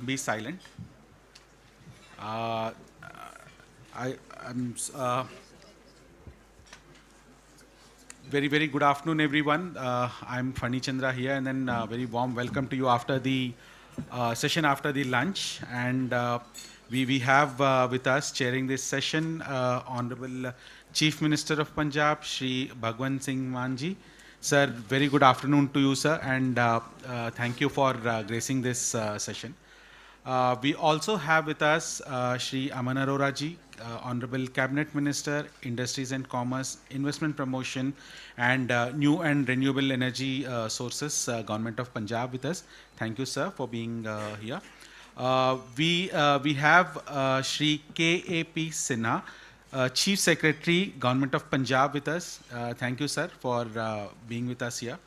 Be silent. Uh, I am very good afternoon, everyone. I'm Fani Chandra here, and then very warm welcome to you after the session after the lunch. And we have with us chairing this session Honorable Chief Minister of Punjab, Shri Bhagwant Singh Manji. Sir, very good afternoon to you, sir, and thank you for gracing this session. We also have with us Shri Aman Arora ji, Honorable Cabinet Minister, Industries and Commerce, Investment Promotion, and New and Renewable Energy Sources, Government of Punjab with us. Thank you, sir, for being here. We have Shri K.A.P. Sinha, Chief Secretary, Government of Punjab with us. Thank you, sir, for being with us here.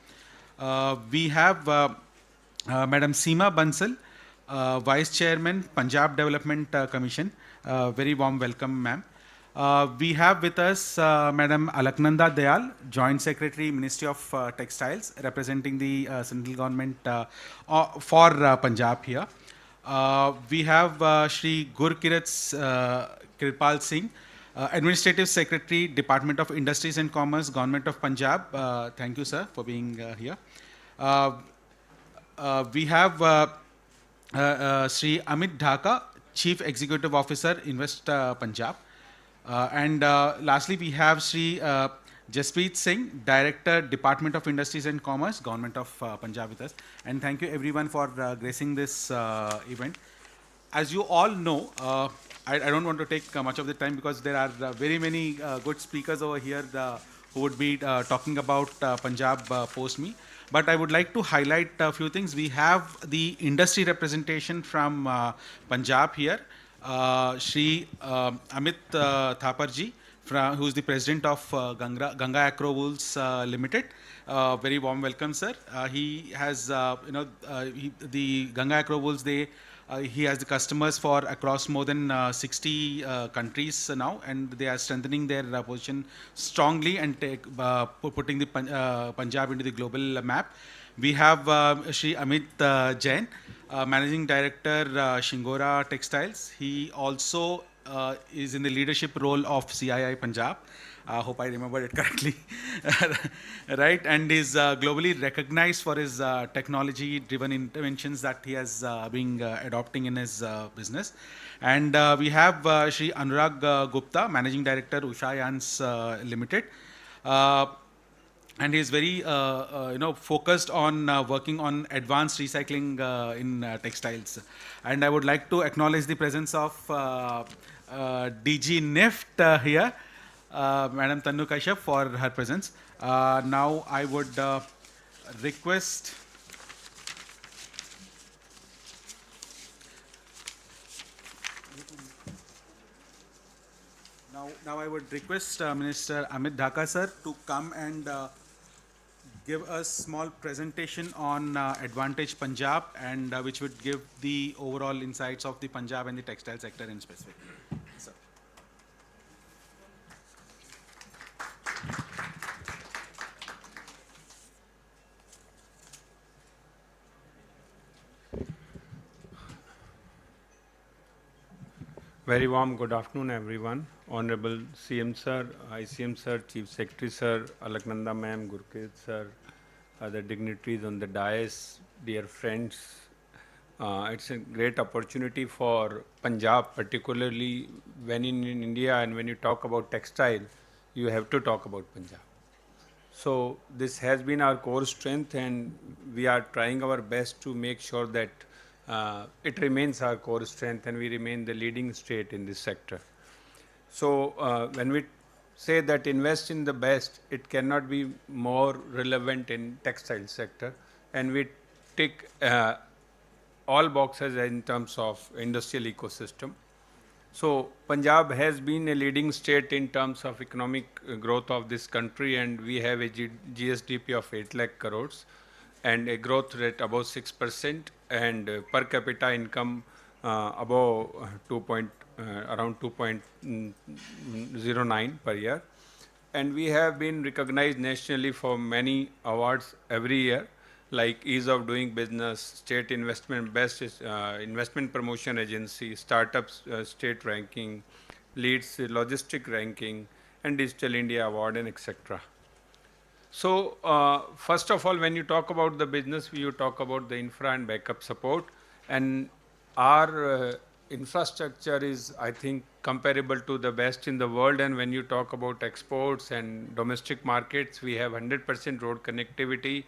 We have Madam Seema Bansal, Vice Chairman, Punjab Development Commission. Very warm welcome, ma'am. We have with us Madam Alaknanda Dayal, Joint Secretary, Ministry of Textiles, representing the central government for Punjab here. We have Shri Gurkirat Kirpal Singh, Administrative Secretary, Department of Industries and Commerce, Government of Punjab. Thank you, sir, for being here. We have Sri Amit Dhaka, Chief Executive Officer, Invest Punjab. And lastly, we have Sri Jaspreet Singh, Director, Department of Industries and Commerce, Government of Punjab with us. And thank you everyone for gracing this event. As you all know, I don't want to take much of the time because there are very many good speakers over here who would be talking about Punjab post me. But I would like to highlight a few things. We have the industry representation from Punjab here, Shri Amit Thaparji, who is the president of Ganga Acro Wools Limited. Very warm welcome, sir. He has, the Ganga Acro Wools, he has the customers for across more than 60 countries now, and they are strengthening their position strongly and putting the Punjab into the global map. We have Shri Amit Jain, Managing Director, Shingora Textiles. He also is in the leadership role of CII Punjab. I hope I remembered it correctly. Right, and is globally recognized for his technology-driven interventions that he has been adopting in his business. And we have Shri Anurag Gupta, Managing Director, Usha Yans Limited. And he is very focused on working on advanced recycling in textiles. And I would like to acknowledge the presence of DG NIFT here, Madam Tannu Kashyap, for her presence. Now I would request Minister Amit Dhaka sir to come and give a small presentation on Advantage Punjab, and which would give the overall insights of the Punjab and the textile sector in specific. Sir. Very warm good afternoon, everyone. Honorable CM Sir, ICM Sir, Chief Secretary Sir, Alaknanda Ma'am, Gurkirat Sir, other dignitaries on the dais, dear friends. It's a great opportunity for Punjab, particularly when in India and when you talk about textile, you have to talk about Punjab. So this has been our core strength, and we are trying our best to make sure that it remains our core strength and we remain the leading state in this sector. So when we say that invest in the best, it cannot be more relevant in textile sector, and we tick all boxes in terms of industrial ecosystem. So Punjab has been a leading state in terms of economic growth of this country, and we have a GSDP of 8 lakh crores and a growth rate above 6%, and per capita income above around 2.09 per year. And we have been recognized nationally for many awards every year. like ease of doing business, state investment, best investment promotion agency, startups state ranking, leads logistic ranking, and Digital India Award, and etc. So first of all, when you talk about the business, you talk about the infra and backup support, and our infrastructure is, I think, comparable to the best in the world. And when you talk about exports and domestic markets, we have 100% road connectivity,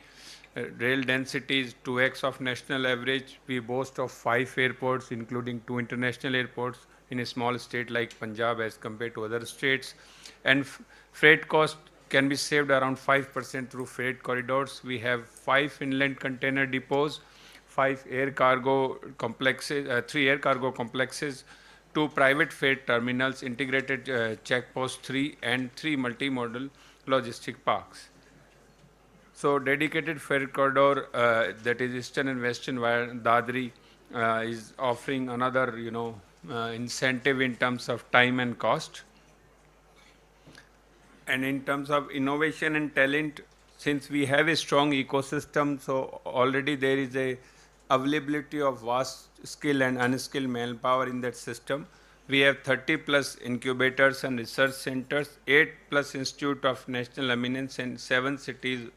rail density is 2x of national average. We boast of 5 airports, including 2 international airports in a small state like Punjab as compared to other states. And freight cost can be saved around 5% through freight corridors. We have 5 inland container depots, 5 air cargo complexes, 3 air cargo complexes, 2 private freight terminals, integrated checkpost 3, and 3 multimodal logistic parks. So dedicated freight corridor, that is Eastern and Western via Dadri, is offering another, incentive in terms of time and cost. And in terms of innovation and talent, since we have a strong ecosystem, so already there is a availability of vast skill and unskilled manpower in that system. We have 30 plus incubators and research centers, 8 plus institute of national eminence, and 7 cities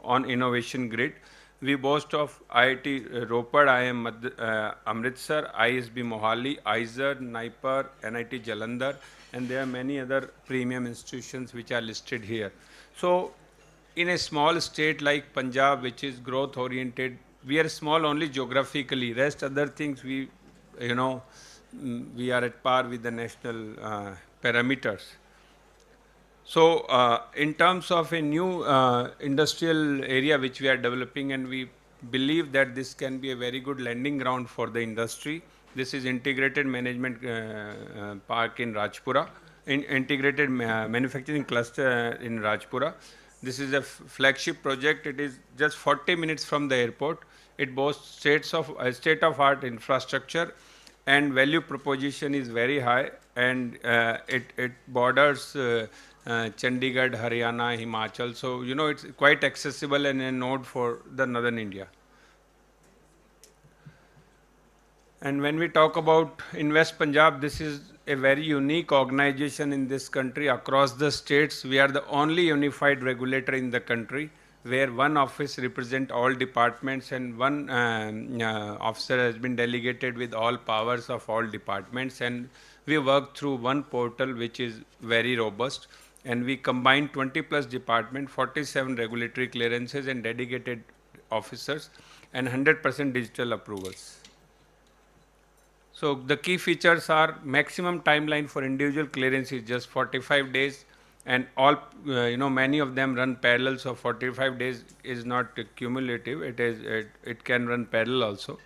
on innovation grid. We boast of IIT Ropar, IIM Amritsar, ISB Mohali, IISER, NIPER, NIT Jalandhar, and there are many other premium institutions which are listed here. So in a small state like Punjab, which is growth oriented, we are small only geographically. Rest other things we are at par with the national parameters. So in terms of a new industrial area which we are developing, and we believe that this can be a very good landing ground for the industry. This is integrated management park in Rajpura, integrated manufacturing cluster in Rajpura. This is a flagship project. It is just 40 minutes from the airport. It boasts state-of-art infrastructure, and value proposition is very high, and it borders Chandigarh, Haryana, Himachal. So, it's quite accessible and a node for the northern India. And when we talk about Invest Punjab, this is a very unique organization in this country. Across the states, we are the only unified regulator in the country, where one office represents all departments, and one officer has been delegated with all powers of all departments. And we work through one portal which is very robust. And we combine 20 plus departments, 47 regulatory clearances and dedicated officers, and 100% digital approvals. So the key features are maximum timeline for individual clearance is just 45 days, and all, many of them run parallel. So 45 days is not cumulative. It can run parallel also.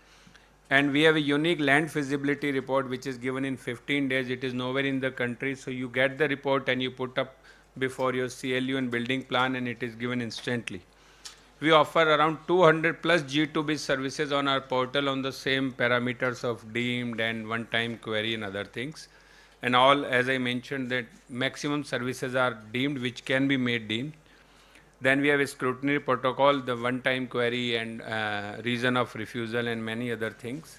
And we have a unique land feasibility report which is given in 15 days. It is nowhere in the country. So you get the report and you put up before your CLU and building plan, and it is given instantly. We offer around 200 plus G2B services on our portal on the same parameters of deemed and one-time query and other things. And all, as I mentioned, that maximum services are deemed, which can be made deemed. Then we have a scrutiny protocol, the one-time query and reason of refusal, and many other things.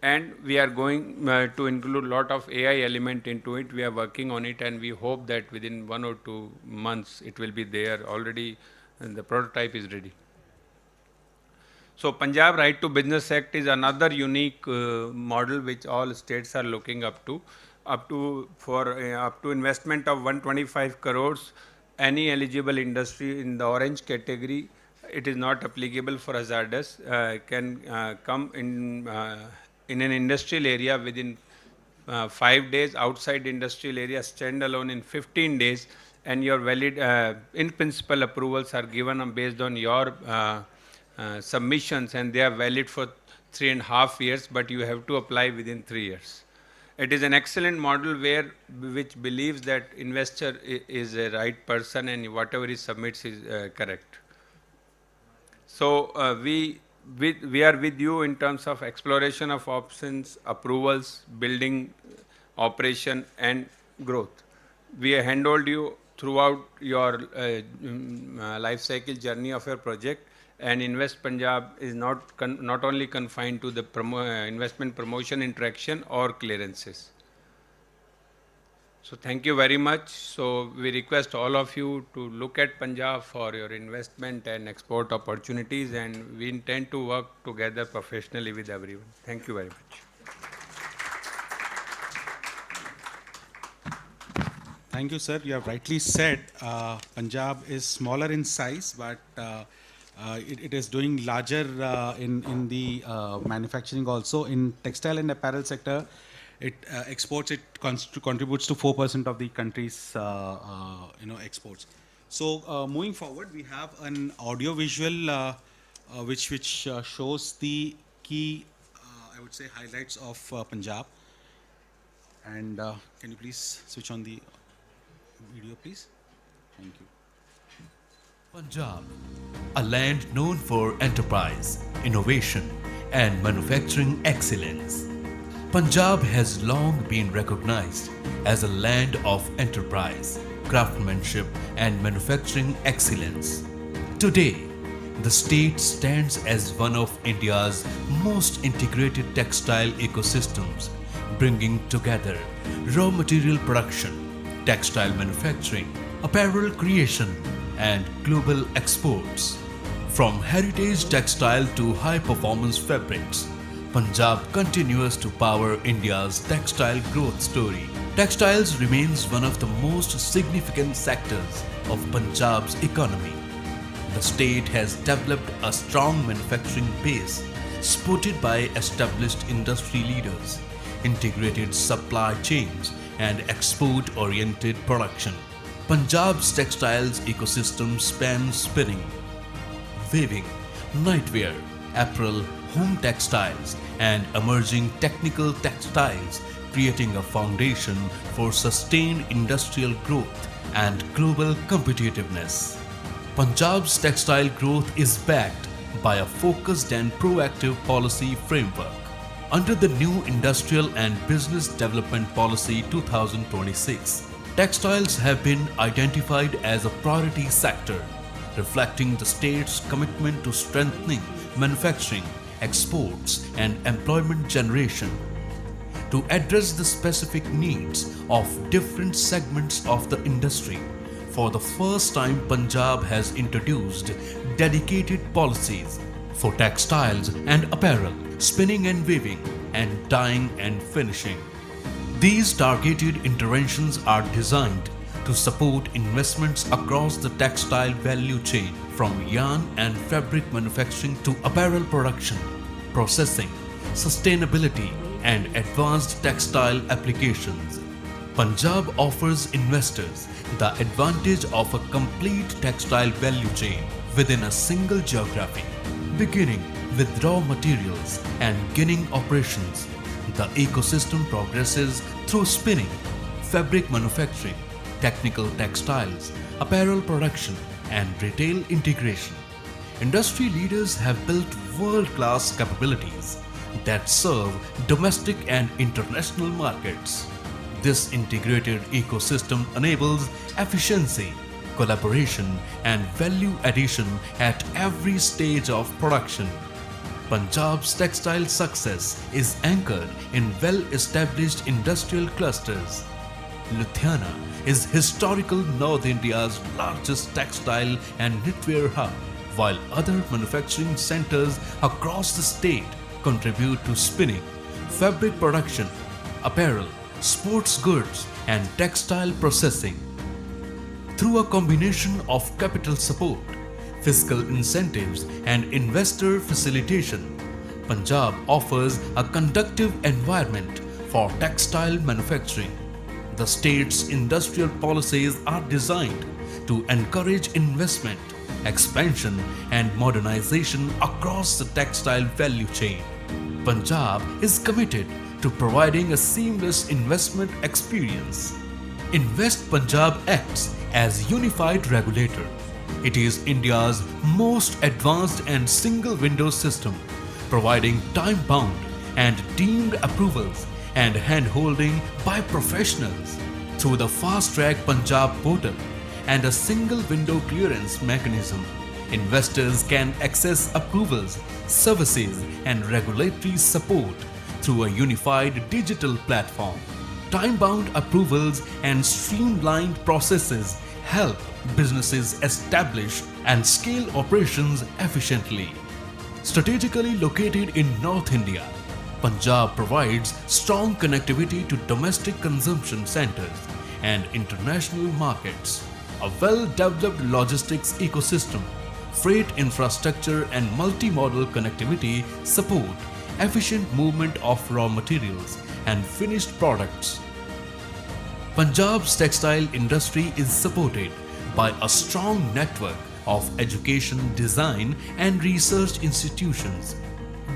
And we are going to include a lot of AI element into it. We are working on it, and we hope that within 1 or 2 months it will be there already, and the prototype is ready. So Punjab Right to Business Act is another unique model which all states are looking up to investment of 125 crores. Any eligible industry in the orange category, it is not applicable for hazardous, can come in an industrial area within 5 days, outside industrial area standalone in 15 days, and your valid in principle approvals are given based on your submissions, and they are valid for 3.5 years, but you have to apply within 3 years. It is an excellent model which believes that investor is a right person and whatever he submits is correct. So we are with you in terms of exploration of options, approvals, building, operation, and growth. We handhold you throughout your life cycle journey of your project, And Invest Punjab is not only confined to the investment promotion interaction or clearances. So thank you very much. So we request all of you to look at Punjab for your investment and export opportunities, and we intend to work together professionally with everyone. Thank you very much. Thank you, sir. You have rightly said Punjab is smaller in size, but it is doing larger in the manufacturing also. In textile and apparel sector, it exports, it contributes to 4% of the country's exports. So moving forward, we have an audio visual which shows the key, I would say, highlights of Punjab. And can you please switch on the video, please? Thank you. Punjab, a land known for enterprise, innovation, and manufacturing excellence. Punjab has long been recognized as a land of enterprise, craftsmanship, and manufacturing excellence. Today, the state stands as one of India's most integrated textile ecosystems, bringing together raw material production, textile manufacturing, apparel creation, and global exports. From heritage textile to high-performance fabrics, Punjab continues to power India's textile growth story. Textiles remains one of the most significant sectors of Punjab's economy. The state has developed a strong manufacturing base, supported by established industry leaders, integrated supply chains, and export-oriented production. Punjab's textiles ecosystem spans spinning, weaving, nightwear, apparel, home textiles, and emerging technical textiles, creating a foundation for sustained industrial growth and global competitiveness. Punjab's textile growth is backed by a focused and proactive policy framework. Under the new Industrial and Business Development Policy 2026, textiles have been identified as a priority sector, reflecting the state's commitment to strengthening manufacturing, exports, and employment generation. To address the specific needs of different segments of the industry, for the first time Punjab has introduced dedicated policies for textiles and apparel, spinning and weaving, and dyeing and finishing. These targeted interventions are designed to support investments across the textile value chain, from yarn and fabric manufacturing to apparel production, processing, sustainability, and advanced textile applications. Punjab offers investors the advantage of a complete textile value chain within a single geography. Beginning with raw materials and ginning operations, the ecosystem progresses through spinning, fabric manufacturing, technical textiles, apparel production, and retail integration. Industry leaders have built world-class capabilities that serve domestic and international markets. This integrated ecosystem enables efficiency, collaboration, and value addition at every stage of production. Punjab's textile success is anchored in well-established industrial clusters. Ludhiana is historical North India's largest textile and knitwear hub, while other manufacturing centers across the state contribute to spinning, fabric production, apparel, sports goods, and textile processing. Through a combination of capital support, fiscal incentives, and investor facilitation, Punjab offers a conducive environment for textile manufacturing. The state's industrial policies are designed to encourage investment, expansion, and modernization across the textile value chain. Punjab is committed to providing a seamless investment experience. Invest Punjab acts as unified regulator. It is India's most advanced and single-window system, providing time-bound and deemed approvals and hand-holding by professionals through the fast-track Punjab portal and a single-window clearance mechanism. Investors can access approvals, services, and regulatory support through a unified digital platform. Time-bound approvals and streamlined processes help businesses establish and scale operations efficiently. Strategically located in North India, Punjab provides strong connectivity to domestic consumption centers and international markets. A well-developed logistics ecosystem, freight infrastructure and multimodal connectivity support efficient movement of raw materials and finished products. Punjab's textile industry is supported by a strong network of education, design and research institutions.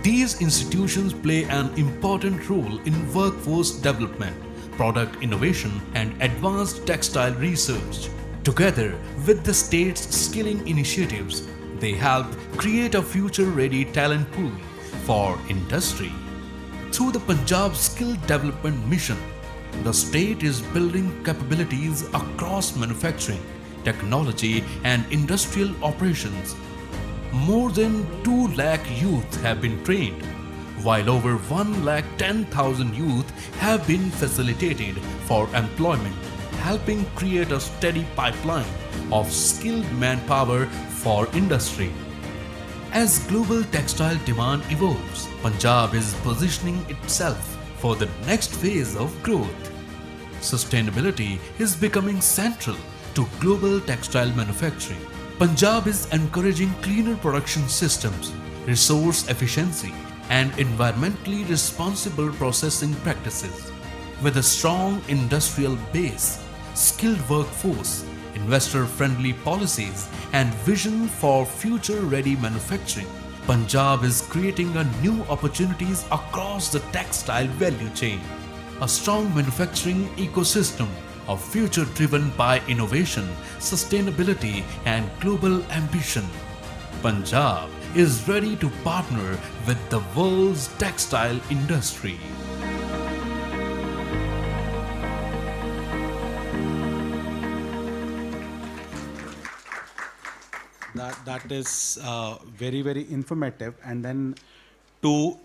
These institutions play an important role in workforce development, product innovation and advanced textile research. Together with the state's skilling initiatives, they help create a future-ready talent pool for industry. Through the Punjab Skill Development Mission, the state is building capabilities across manufacturing, technology and industrial operations. More than 2 lakh youth have been trained, while over 1,10,000 youth have been facilitated for employment, helping create a steady pipeline of skilled manpower for industry. As global textile demand evolves, Punjab is positioning itself for the next phase of growth. Sustainability is becoming central to global textile manufacturing. Punjab is encouraging cleaner production systems, resource efficiency, and environmentally responsible processing practices. With a strong industrial base, skilled workforce, investor-friendly policies, and vision for future-ready manufacturing, Punjab is creating a new opportunities across the textile value chain. A strong manufacturing ecosystem, a future driven by innovation, sustainability, and global ambition. Punjab is ready to partner with the world's textile industry. That is very informative. And then to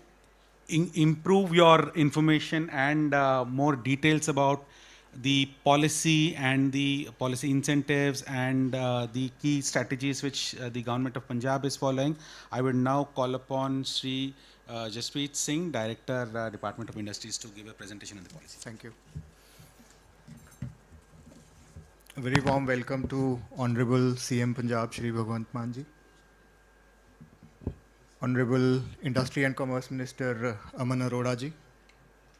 improve your information and more details about the policy and the policy incentives and the key strategies which the government of Punjab is following, I would now call upon Sri Jaspreet Singh, Director, Department of Industries, to give a presentation on the policy. Thank you. A very warm welcome to Honorable CM Punjab Shri Bhagwant Manji, Honorable Industry and Commerce Minister Aman Arora ji,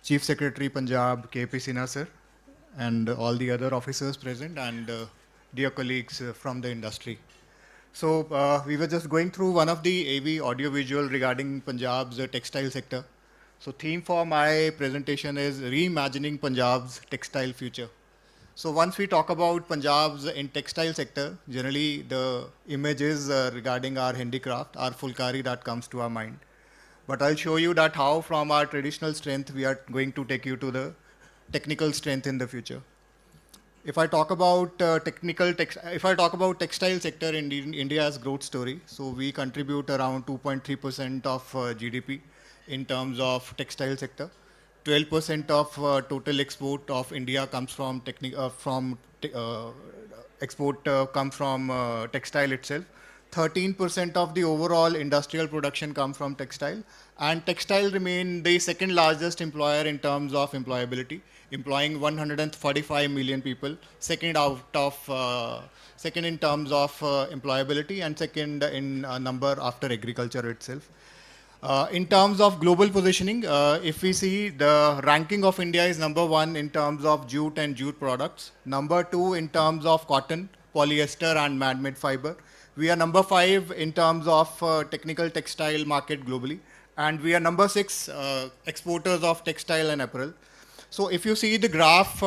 Chief Secretary Punjab KP Sinha sir, and all the other officers present, and dear colleagues from the industry. So we were just going through one of the AV audio-visual regarding Punjab's textile sector. So theme for my presentation is reimagining Punjab's textile future. So once we talk about Punjab's in textile sector, generally the images regarding our handicraft, our fulkari, that comes to our mind. But I'll show you that how from our traditional strength we are going to take you to the technical strength in the future. If I talk about textile sector in India's growth story, so we contribute around 2.3% of GDP in terms of textile sector. 12% of total export of India comes from textile itself. 13% of the overall industrial production come from textile, and textile remain the second largest employer in terms of employability, employing 145 million people, second in terms of employability, and second in number after agriculture itself. In terms of global positioning, if we see, the ranking of India is number 1 in terms of jute and jute products, number 2 in terms of cotton, polyester and man-made fiber. We are number 5 in terms of technical textile market globally, and we are number 6 exporters of textile and apparel. So if you see the graph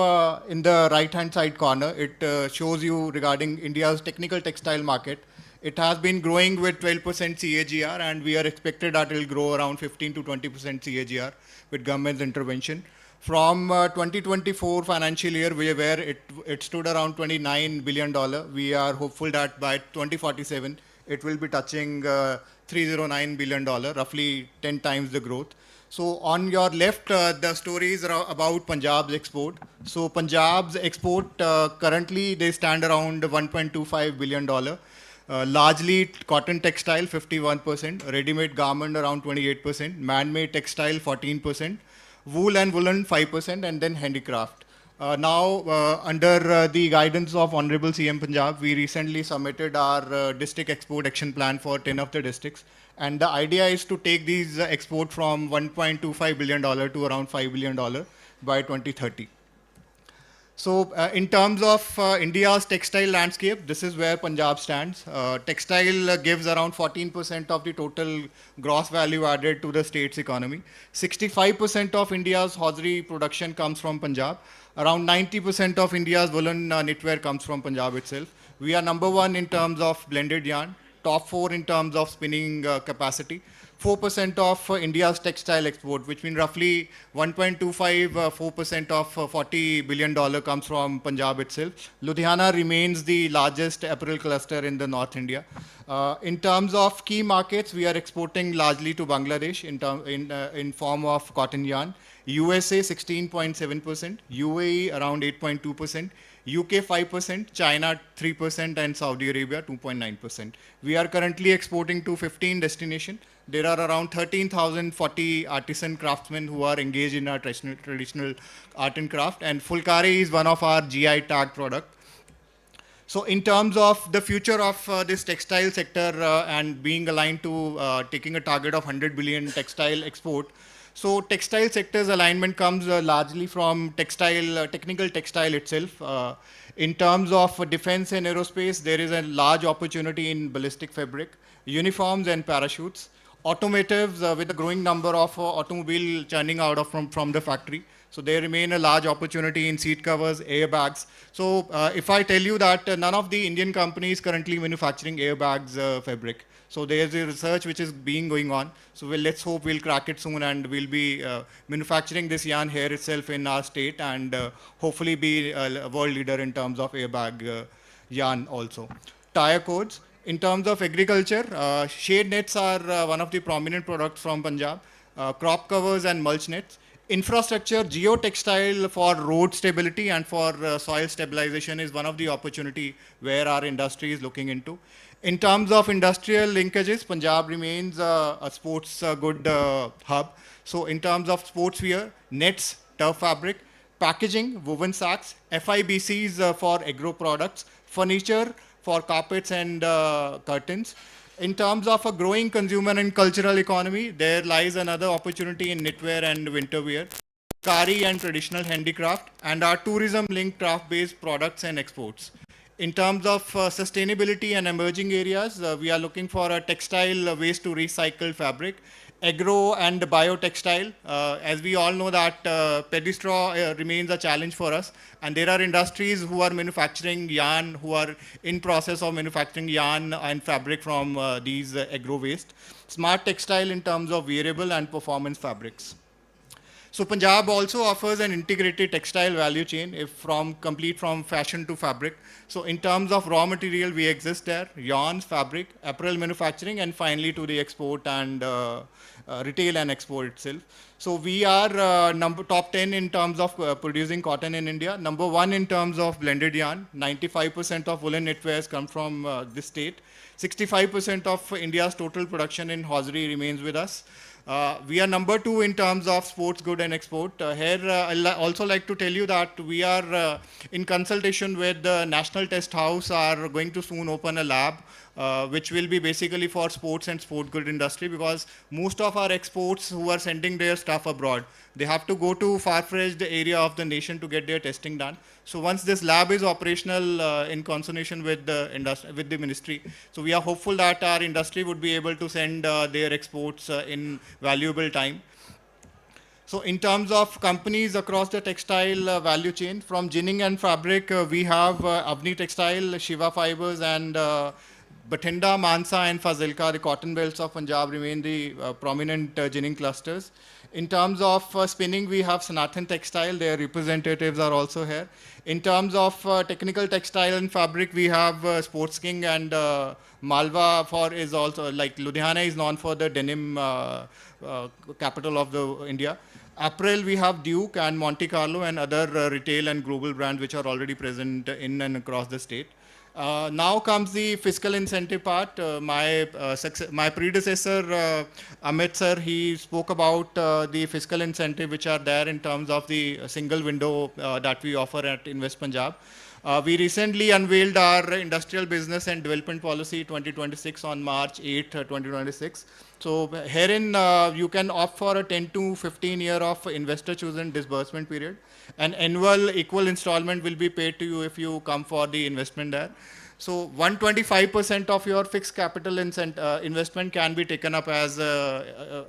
in the right-hand side corner, it shows you regarding India's technical textile market. It has been growing with 12% CAGR, and we are expected that it will grow around 15 to 20% CAGR with government's intervention. From 2024 financial year, where it stood around $29 billion, we are hopeful that by 2047, it will be touching $309 billion, roughly 10 times the growth. So on your left, the story is about Punjab's export. So Punjab's export currently they stand around $1.25 billion. Largely cotton textile 51%, ready-made garment around 28%, man-made textile 14%, wool and woolen 5%, and then handicraft. Under the guidance of Honorable CM Punjab, we recently submitted our district export action plan for 10 of the districts. And the idea is to take these export from $1.25 billion to around $5 billion by 2030. So in terms of India's textile landscape, this is where Punjab stands. Textile gives around 14% of the total gross value added to the state's economy. 65% of India's hosiery production comes from Punjab. Around 90% of India's woolen knitwear comes from Punjab itself. We are number one in terms of blended yarn, top 4 in terms of spinning capacity. 4% of India's textile export, which means roughly 4% of $40 billion comes from Punjab itself. Ludhiana remains the largest apparel cluster in the North India. In terms of key markets, we are exporting largely to Bangladesh in form of cotton yarn. USA 16.7%, UAE around 8.2%, UK 5%, China 3%, and Saudi Arabia 2.9%. We are currently exporting to 15 destinations. There are around 13,040 artisan craftsmen who are engaged in our traditional art and craft, and Fulkari is one of our GI tag product. So in terms of the future of this textile sector and being aligned to taking a target of 100 billion textile export, so textile sector's alignment comes largely from technical textile itself. In terms of defense and aerospace, there is a large opportunity in ballistic fabric, uniforms and parachutes, automotives with a growing number of automobile churning out of from the factory. So there remain a large opportunity in seat covers, airbags. So if I tell you that none of the Indian companies currently manufacturing airbags fabric. So there's a research which is going on. So let's hope we'll crack it soon and we'll be manufacturing this yarn here itself in our state and hopefully be a world leader in terms of airbag yarn also. Tire codes. In terms of agriculture, shade nets are one of the prominent products from Punjab. Crop covers and mulch nets. Infrastructure, geotextile for road stability and for soil stabilization is one of the opportunity where our industry is looking into. In terms of industrial linkages, Punjab remains a sports good hub. So in terms of sportswear, nets, turf fabric, packaging, woven sacks, FIBCs for agro products, furniture for carpets and curtains. In terms of a growing consumer and cultural economy, there lies another opportunity in knitwear and winterwear, kari and traditional handicraft, and our tourism-linked craft-based products and exports. In terms of sustainability and emerging areas, we are looking for a textile waste to recycled fabric, agro and biotextile. As we all know that pedestraw remains a challenge for us, and there are industries who are manufacturing yarn, who are in process of manufacturing yarn and fabric from these agro waste. Smart textile in terms of wearable and performance fabrics. So Punjab also offers an integrated textile value chain complete from fashion to fabric. So in terms of raw material, we exist there, yarns, fabric, apparel manufacturing, and finally to the export and retail and export itself. So we are top 10 in terms of producing cotton in India, number 1 in terms of blended yarn, 95% of woolen knitwears come from this state, 65% of India's total production in hosiery remains with us. We are number 2 in terms of sports good and export. Here, I'd also like to tell you that we are in consultation with the National Test House are going to soon open a lab which will be basically for sports and sport good industry, because most of our exports who are sending their stuff abroad, they have to go to far-fetched area of the nation to get their testing done. So once this lab is operational in consultation with the ministry, so we are hopeful that our industry would be able to send their exports in valuable time. So in terms of companies across the textile value chain, from ginning and fabric, we have Avni Textile, Shiva Fibers, and Bathinda, Mansa, and Fazilka, the cotton belts of Punjab, remain the prominent ginning clusters. In terms of spinning, we have Sanathan Textile. Their representatives are also here. In terms of technical textile and fabric, we have Sports King and Malwa is also, like Ludhiana is known for the denim capital of the India. Apparel, we have Duke and Monte Carlo and other retail and global brands which are already present in and across the state. Now comes the fiscal incentive part. My predecessor, Amit sir, he spoke about the fiscal incentive which are there in terms of the single window that we offer at Invest Punjab. We recently unveiled our industrial business and development policy 2026 on March 8, 2026. So herein you can opt for a 10 to 15 year of investor chosen disbursement period. An annual equal installment will be paid to you if you come for the investment there. So 125% of your fixed capital investment can be taken up as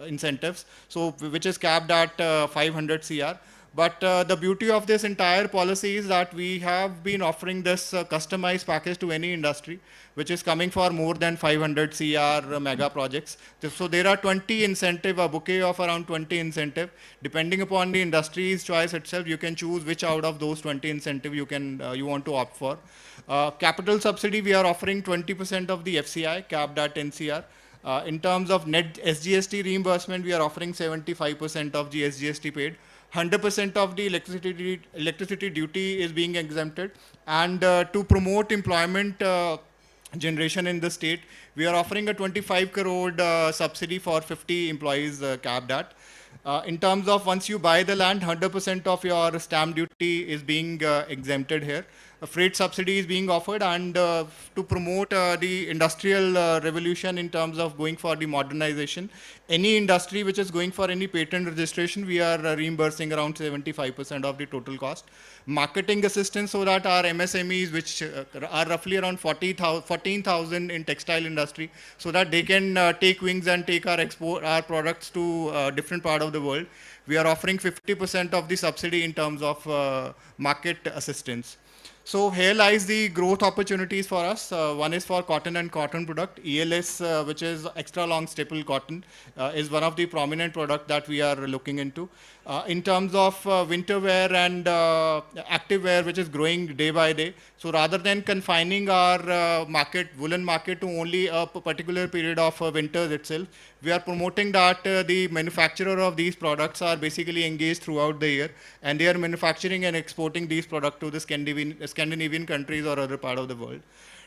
incentives, so which is capped at 500 CR. But the beauty of this entire policy is that we have been offering this customized package to any industry, which is coming for more than 500 CR mega projects. So there are 20 incentive, a bouquet of around 20 incentive. Depending upon the industry's choice itself, you can choose which out of those 20 incentive you want to opt for. Capital subsidy, we are offering 20% of the FCI, capped at 10 CR. In terms of net SGST reimbursement, we are offering 75% of the SGST paid. 100% of the electricity duty is being exempted, and to promote employment generation in the state, we are offering a 25 crore subsidy for 50 employees capped at. In terms of once you buy the land, 100% of your stamp duty is being exempted here. A freight subsidy is being offered, and to promote the industrial revolution in terms of going for the modernization, any industry which is going for any patent registration, we are reimbursing around 75% of the total cost. Marketing assistance, so that our MSMEs, which are roughly around 14,000 in textile industry, so that they can take wings and take our products to different part of the world. We are offering 50% of the subsidy in terms of market assistance. So here lies the growth opportunities for us. One is for cotton and cotton product. ELS, which is extra long staple cotton, is one of the prominent product that we are looking into. In terms of winter wear and active wear, which is growing day by day. So rather than confining our woolen market to only a particular period of winters itself, we are promoting that the manufacturer of these products are basically engaged throughout the year, and they are manufacturing and exporting these products to the Scandinavian countries or other part of the world.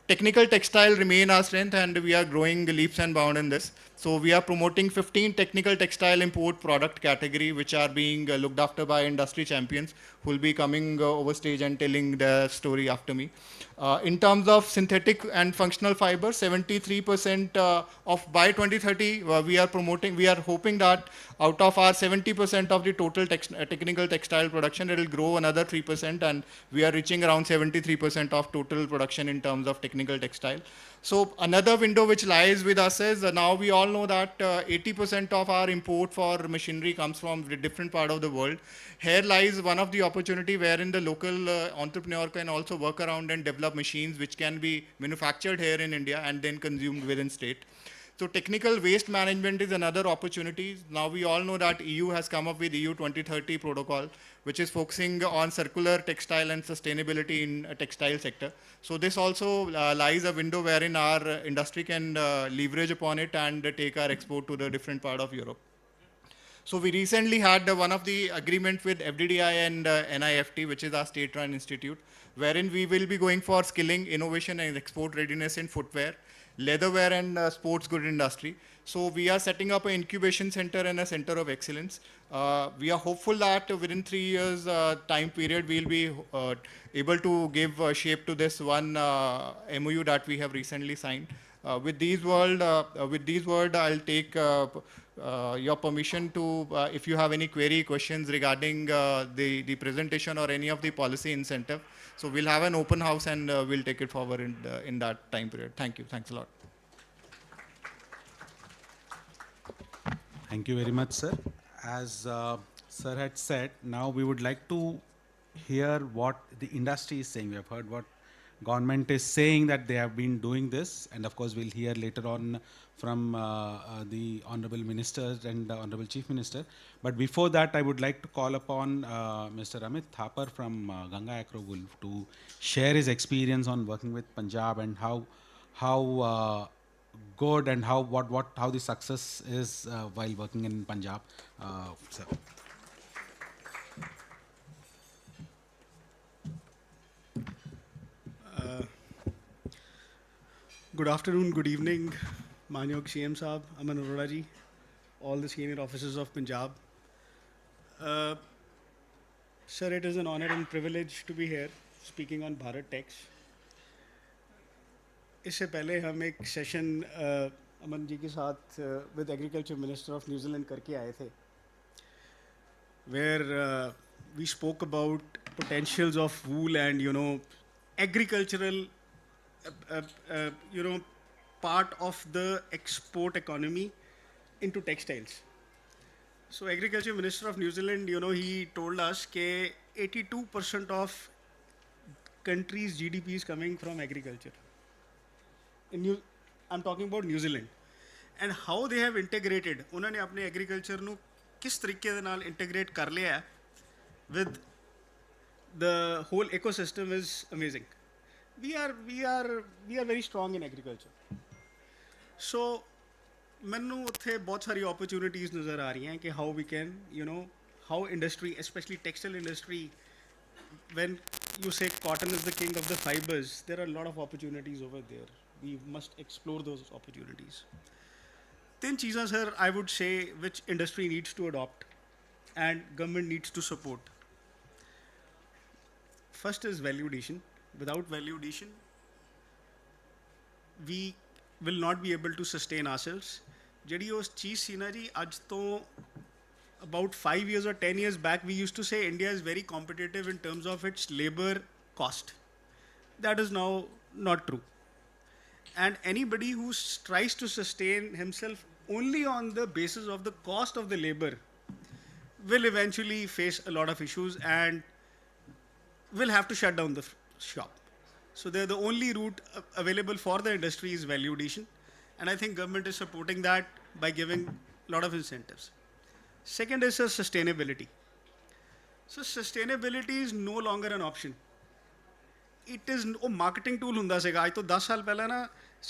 Technical textile remain our strength, and we are growing leaps and bounds in this. So we are promoting 15 technical textile import product category, which are being looked after by industry champions who will be coming over stage and telling their story after me. In terms of synthetic and functional fiber, 73% of by 2030, we are hoping that out of our 70% of the total technical textile production, it will grow another 3%, and we are reaching around 73% of total production in terms of technical textile. So another window which lies with us is now we all know that 80% of our import for machinery comes from the different part of the world. Here lies one of the opportunity wherein the local entrepreneur can also work around and develop machines which can be manufactured here in India and then consumed within state. So technical waste management is another opportunity. Now we all know that EU has come up with EU 2030 protocol, which is focusing on circular textile and sustainability in a textile sector. So this also lies a window wherein our industry can leverage upon it and take our export to the different part of Europe. So we recently had one of the agreement with FDDI and NIFT, which is our state-run institute, wherein we will be going for skilling, innovation and export readiness in footwear, leatherware and sports good industry. So we are setting up an incubation center and a center of excellence. We are hopeful that within 3 years time period, we'll be able to give shape to this one MOU that we have recently signed. With these words, I'll take your permission to, if you have any query questions regarding the presentation or any of the policy incentive. So we'll have an open house and we'll take it forward in that time period. Thank you. Thanks a lot. Thank you very much, sir. As sir had said, now we would like to hear what the industry is saying. We have heard what government is saying that they have been doing this, and of course we'll hear later on from the honorable ministers and the honorable chief minister. But before that, I would like to call upon Mr. Amit Thapar from Ganga Agro Wolf to share his experience on working with Punjab and how good and how the success is while working in Punjab. Sir. Good afternoon, good evening, Manyog CM Saab, Aman Arora ji, all the senior officers of Punjab. Sir, it is an honor and privilege to be here speaking on Bharat Tex. इससे पहले हम एक session Aman ji के साथ with agriculture minister of New Zealand करके आए थे where we spoke about potentials of wool and agricultural part of the export economy into textiles. So agriculture minister of New Zealand, he told us that 82% of country's GDP is coming from agriculture. I'm talking about New Zealand. And how they have integrated, उन्होंने अपने agriculture ਨੂੰ किस तरीके ਦੇ ਨਾਲ integrate कर लिया है with the whole ecosystem is amazing. We are very strong in agriculture. So ਮੈਨੂੰ ਉੱਥੇ ਬਹੁਤ ਸਾਰੀ opportunities ਨਜ਼ਰ ਆ ਰਹੀਆਂ ਕਿ how we can, how industry, especially textile industry, when you say cotton is the king of the fibers, there are a lot of opportunities over there. We must explore those opportunities. Tin cheezan, sir, I would say which industry needs to adopt and government needs to support. First is value addition. Without value addition, we will not be able to sustain ourselves. ਜਿਹੜੀ ਉਸ ਚੀਜ਼ ਸੀ ਨਾ ਜੀ ਅੱਜ ਤੋਂ about 5 years or 10 years back, we used to say India is very competitive in terms of its labor cost. That is now not true. And anybody who tries to sustain himself only on the basis of the cost of the labor will eventually face a lot of issues and will have to shut down the shop. So the only route available for the industry is value addition. And I think government is supporting that by giving a lot of incentives. Second is sustainability. So sustainability is no longer an option. It is a marketing tool ਹੁੰਦਾ ਸੀਗਾ ਅੱਜ ਤੋਂ 10 ਸਾਲ ਪਹਿਲਾਂ ਨਾ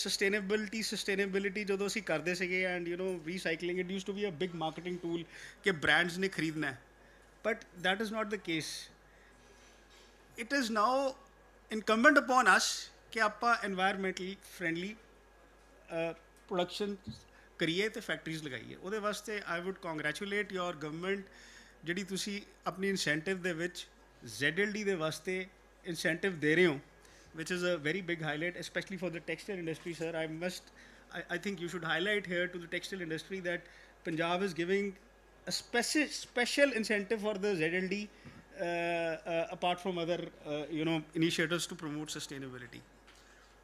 sustainability ਜਦੋਂ ਅਸੀਂ ਕਰਦੇ ਸੀਗੇ and recycling, it used to be a big marketing tool ਕਿ brands ਨੇ ਖਰੀਦਣਾ ਹੈ. But that is not the case. It is now incumbent upon us ਕਿ ਆਪਾਂ environmentally friendly production ਕਰੀਏ ਤੇ ਫੈਕਟਰੀਜ਼ ਲਗਾਈਏ. ਉਹਦੇ ਵਾਸਤੇ I would congratulate your government ਜਿਹੜੀ ਤੁਸੀਂ ਆਪਣੀ incentive ਦੇ ਵਿੱਚ ZLD ਦੇ ਵਾਸਤੇ incentive ਦੇ ਰਹੇ ਹੋ, which is a very big highlight, especially for the textile industry, sir. I think you should highlight here to the textile industry that Punjab is giving a special incentive for the ZLD apart from other initiatives to promote sustainability.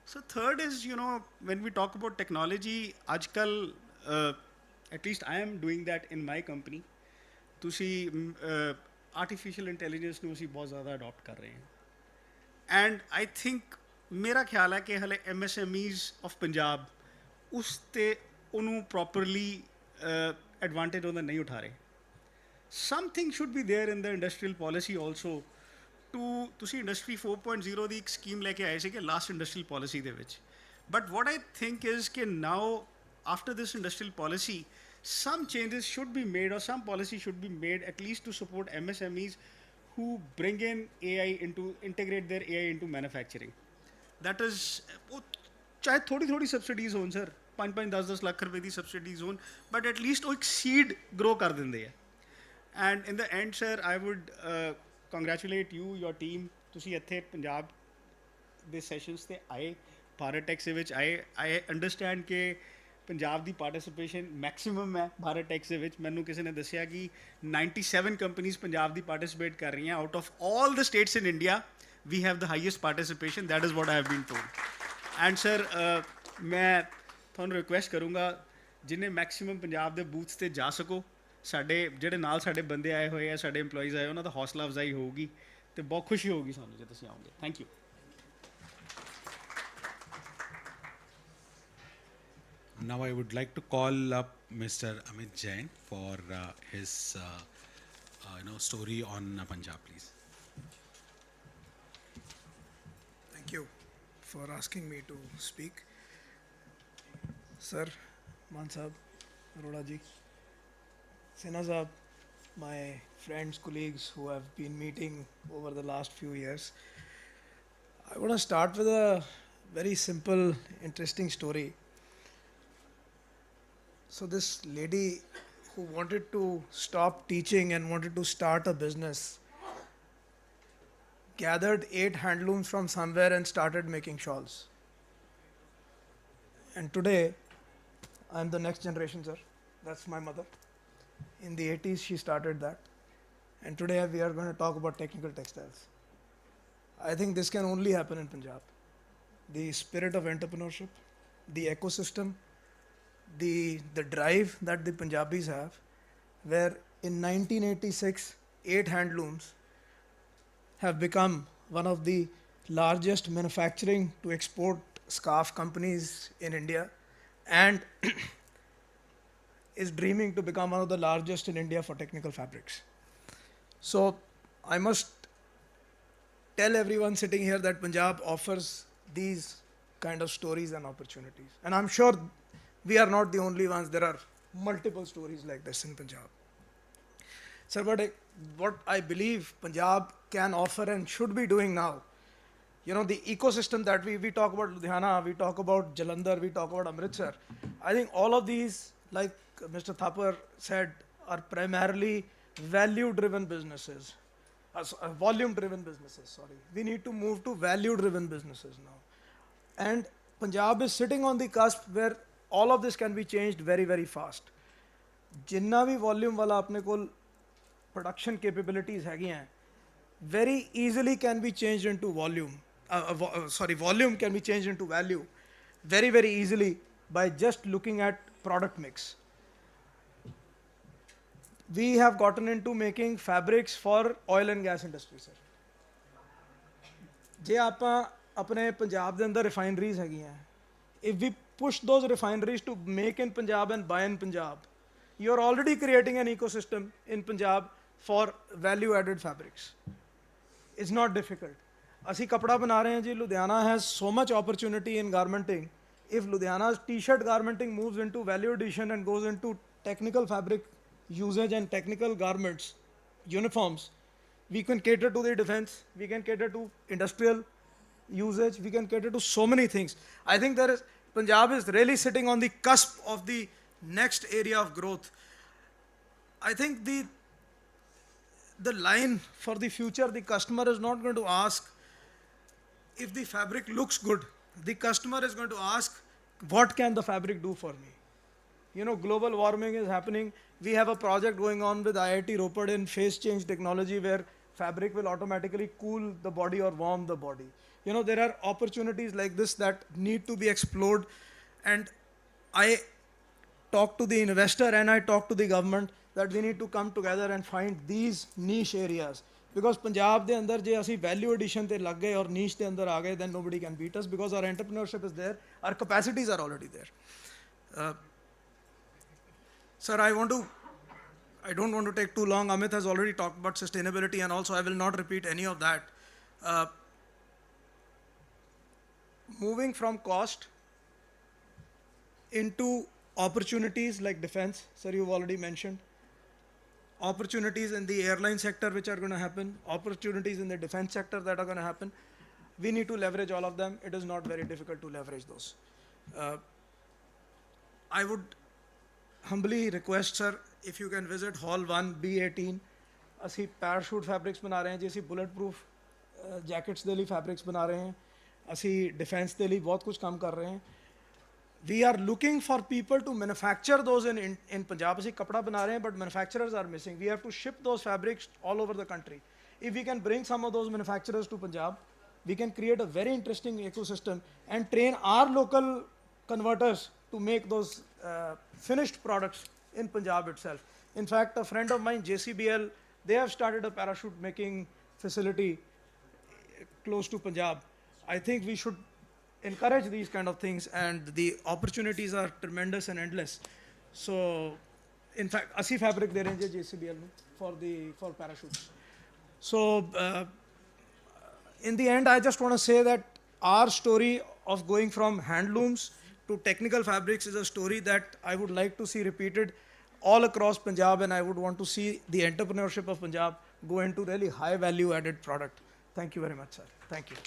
So third is, when we talk about technology, ajkal, at least I am doing that in my company. ਤੁਸੀਂ artificial intelligence ਨੂੰ ਅਸੀਂ ਬਹੁਤ ਜ਼ਿਆਦਾ adopt ਕਰ ਰਹੇ ਹਾਂ. And I think ਮੇਰਾ ਖਿਆਲ ਹੈ ਕਿ ਹਲੇ MSMEs of Punjab ਉਸ ਤੇ ਉਹਨੂੰ properly advantage ਉਹਦਾ ਨਹੀਂ ਉਠਾ ਰਹੇ. Something should be there in the industrial policy also to ਤੁਸੀਂ industry 4.0 ਦੀ ਇੱਕ ਸਕੀਮ ਲੈ ਕੇ ਆਏ ਸੀ ਕਿ last industrial policy ਦੇ ਵਿੱਚ. But what I think is ਕਿ now after this industrial policy, some changes should be made or some policy should be made at least to support MSMEs who bring in AI integrate their AI into manufacturing. That is, चाहे थोड़ी subsidies हों sir, 5-10 lakh रुपए दी subsidies हों, but at least वो एक seed grow कर देंगे हैं. And in the end, sir, I would congratulate you, your team. ਤੁਸੀਂ ਇੱਥੇ ਪੰਜਾਬ ਦੇ sessions ਤੇ ਆਏ, Bharat Tex ਵਿੱਚ ਆਏ. I understand ਕਿ ਪੰਜਾਬ ਦੀ ਪਾਰਟਿਸਿਪੇਸ਼ਨ ਮੈਕਸਿਮਮ ਹੈ ਭਾਰਤ ਟੈਕਸ ਦੇ ਵਿੱਚ. ਮੈਨੂੰ ਕਿਸੇ ਨੇ ਦੱਸਿਆ ਕਿ 97 ਕੰਪਨੀਜ਼ ਪੰਜਾਬ ਦੀ ਪਾਰਟਿਸਿਪੇਟ ਕਰ ਰਹੀਆਂ. Out of all the states in India we have the highest participation. That is what I have been told. And sir ਮੈਂ ਤੁਹਾਨੂੰ ਰਿਕੁਐਸਟ ਕਰੂੰਗਾ ਜਿੰਨੇ ਮੈਕਸਿਮਮ ਪੰਜਾਬ ਦੇ ਬੂਥਸ ਤੇ ਜਾ ਸਕੋ, ਸਾਡੇ ਜਿਹੜੇ ਨਾਲ ਸਾਡੇ ਬੰਦੇ ਆਏ ਹੋਏ ਆ, ਸਾਡੇ EMPLOYEES ਆਏ, ਉਹਨਾਂ ਦਾ ਹੌਸਲਾ ਅਫਜ਼ਾਈ ਹੋਊਗੀ ਅਤੇ ਬਹੁਤ ਖੁਸ਼ੀ ਹੋਊਗੀ ਸਾਨੂੰ ਜੇ ਤੁਸੀਂ ਆਓਗੇ. Thank you. Now I would like to call up Mr. Amit Jain for his story on Punjab, please. Thank you for asking me to speak. Sir, Man Sahab, Arora ji, Sinha Sahab, my friends, colleagues who have been meeting over the last few years. I want to start with a very simple, interesting story. So this lady who wanted to stop teaching and wanted to start a business gathered 8 handlooms from somewhere and started making shawls. And today, I'm the next generation, sir. That's my mother. In the 80s, she started that. And today, we are going to talk about technical textiles. I think this can only happen in Punjab. The spirit of entrepreneurship, the ecosystem, the drive that the Punjabis have, where in 1986, 8 handlooms have become one of the largest manufacturing to export scarf companies in India, and is dreaming to become one of the largest in India for technical fabrics. So I must tell everyone sitting here that Punjab offers these kind of stories and opportunities. And I'm sure we are not the only ones. There are multiple stories like this in Punjab. Sir, but what I believe Punjab can offer and should be doing now, the ecosystem that we talk about Ludhiana, we talk about Jalandhar, we talk about Amritsar. I think all of these, like Mr. Thapar said, are primarily value-driven businesses, volume-driven businesses, sorry. We need to move to value-driven businesses now. And Punjab is sitting on the cusp where all of this can be changed very, very fast. Jinna bhi volume wala apne kol production capabilities hagiyan, very easily can be changed into volume. Volume can be changed into value very, very easily by just looking at product mix. We have gotten into making fabrics for oil and gas industry, sir. ਜੇ ਆਪਾਂ ਆਪਣੇ ਪੰਜਾਬ ਦੇ ਅੰਦਰ refineries ਹੈਗੀਆਂ, if we push those refineries to make in Punjab and buy in Punjab, you're already creating an ecosystem in Punjab for value added fabrics. It's not difficult. ਅਸੀਂ ਕੱਪੜਾ ਬਣਾ ਰਹੇ ਹਾਂ ਜੀ, Ludhiana has so much opportunity in garmenting. If Ludhiana's t-shirt garmenting moves into value addition and goes into technical fabric usage and technical garments, uniforms, we can cater to the defense, we can cater to industrial usage, we can cater to so many things. I think Punjab is really sitting on the cusp of the next area of growth. I think the line for the future, the customer is not going to ask if the fabric looks good. The customer is going to ask, what can the fabric do for me? Global warming is happening. We have a project going on with IIT Ropar in phase change technology where fabric will automatically cool the body or warm the body. There are opportunities like this that need to be explored. And I talk to the investor and I talk to the government that we need to come together and find these niche areas. Because Punjab de andar je asi value addition te lag gaye or niche de andar aa gaye, then nobody can beat us because our entrepreneurship is there, our capacities are already there. Sir, I don't want to take too long. Amit has already talked about sustainability and also I will not repeat any of that. Moving from cost into opportunities like defense, sir, you've already mentioned. Opportunities in the airline sector which are going to happen, opportunities in the defense sector that are going to happen. We need to leverage all of them. It is not very difficult to leverage those. I would humbly request, sir, if you can visit Hall 1, B18. ਅਸੀਂ parachute fabrics ਬਣਾ ਰਹੇ ਹਾਂ ਜੀ, ਅਸੀਂ bulletproof jackets ਦੇ ਲਈ fabrics ਬਣਾ ਰਹੇ ਹਾਂ, ਅਸੀਂ defense ਦੇ ਲਈ ਬਹੁਤ ਕੁਝ ਕੰਮ ਕਰ ਰਹੇ ਹਾਂ. We are looking for people to manufacture those in Punjab. ਅਸੀਂ ਕੱਪੜਾ ਬਣਾ ਰਹੇ ਹਾਂ, but manufacturers are missing. We have to ship those fabrics all over the country. If we can bring some of those manufacturers to Punjab, we can create a very interesting ecosystem and train our local converters to make those finished products in Punjab itself. In fact, a friend of mine, JCBL, they have started a parachute making facility close to Punjab. I think we should encourage these kind of things, and the opportunities are tremendous and endless. So, in fact, ਅਸੀਂ fabric ਦੇ ਰਹੇ ਹਾਂ JCBL ਨੂੰ for parachutes. So, in the end, I just want to say that our story of going from handlooms to technical fabrics is a story that I would like to see repeated all across Punjab, and I would want to see the entrepreneurship of Punjab go into really high value added product. Thank you very much, sir. Thank you.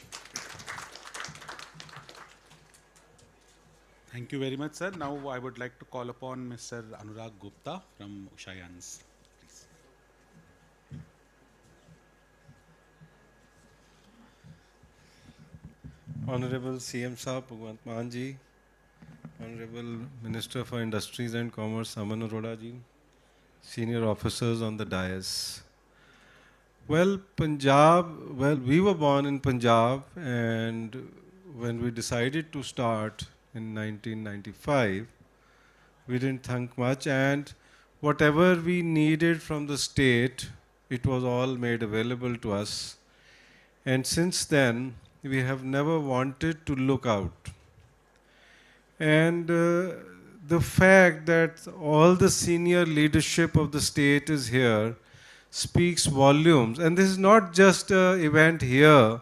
Thank you very much, sir. Now I would like to call upon Mr. Anurag Gupta from Ushayans. Please. Honorable CM Saab, Bhagwant Maan ji, Honorable Minister for Industries and Commerce, Aman Arora ji, senior officers on the dais. Well, we were born in Punjab, and when we decided to start in 1995, we didn't think much, and whatever we needed from the state, it was all made available to us. And since then, we have never wanted to look out. And the fact that all the senior leadership of the state is here speaks volumes. And this is not just an event here.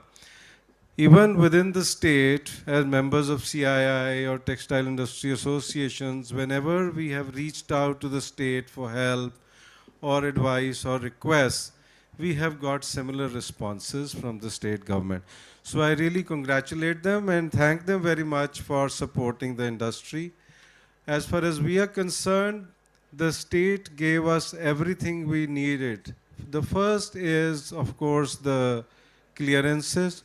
Even within the state, as members of CII or textile industry associations, whenever we have reached out to the state for help or advice or requests, we have got similar responses from the state government. So I really congratulate them and thank them very much for supporting the industry. As far as we are concerned, the state gave us everything we needed. The first is, of course, the clearances.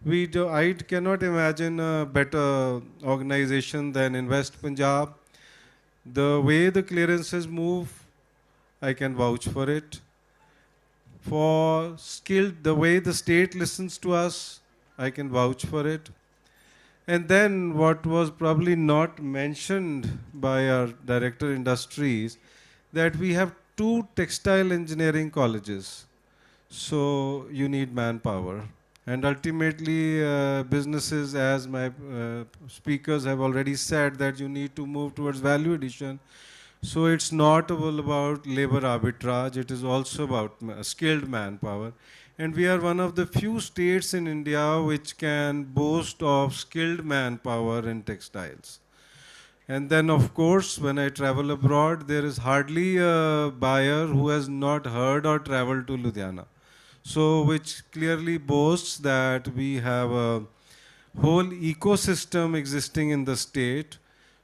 I cannot imagine a better organization than Invest Punjab. The way the clearances move, I can vouch for it. For the way the state listens to us, I can vouch for it. And then what was probably not mentioned by our Director Industries, that we have 2 textile engineering colleges. So you need manpower. And ultimately, businesses, as my speakers have already said, that you need to move towards value addition. So it's not all about labor arbitrage, it is also about skilled manpower. And we are one of the few states in India which can boast of skilled manpower in textiles. And then, of course, when I travel abroad, there is hardly a buyer who has not heard or traveled to Ludhiana. So, which clearly boasts that we have a whole ecosystem existing in the state.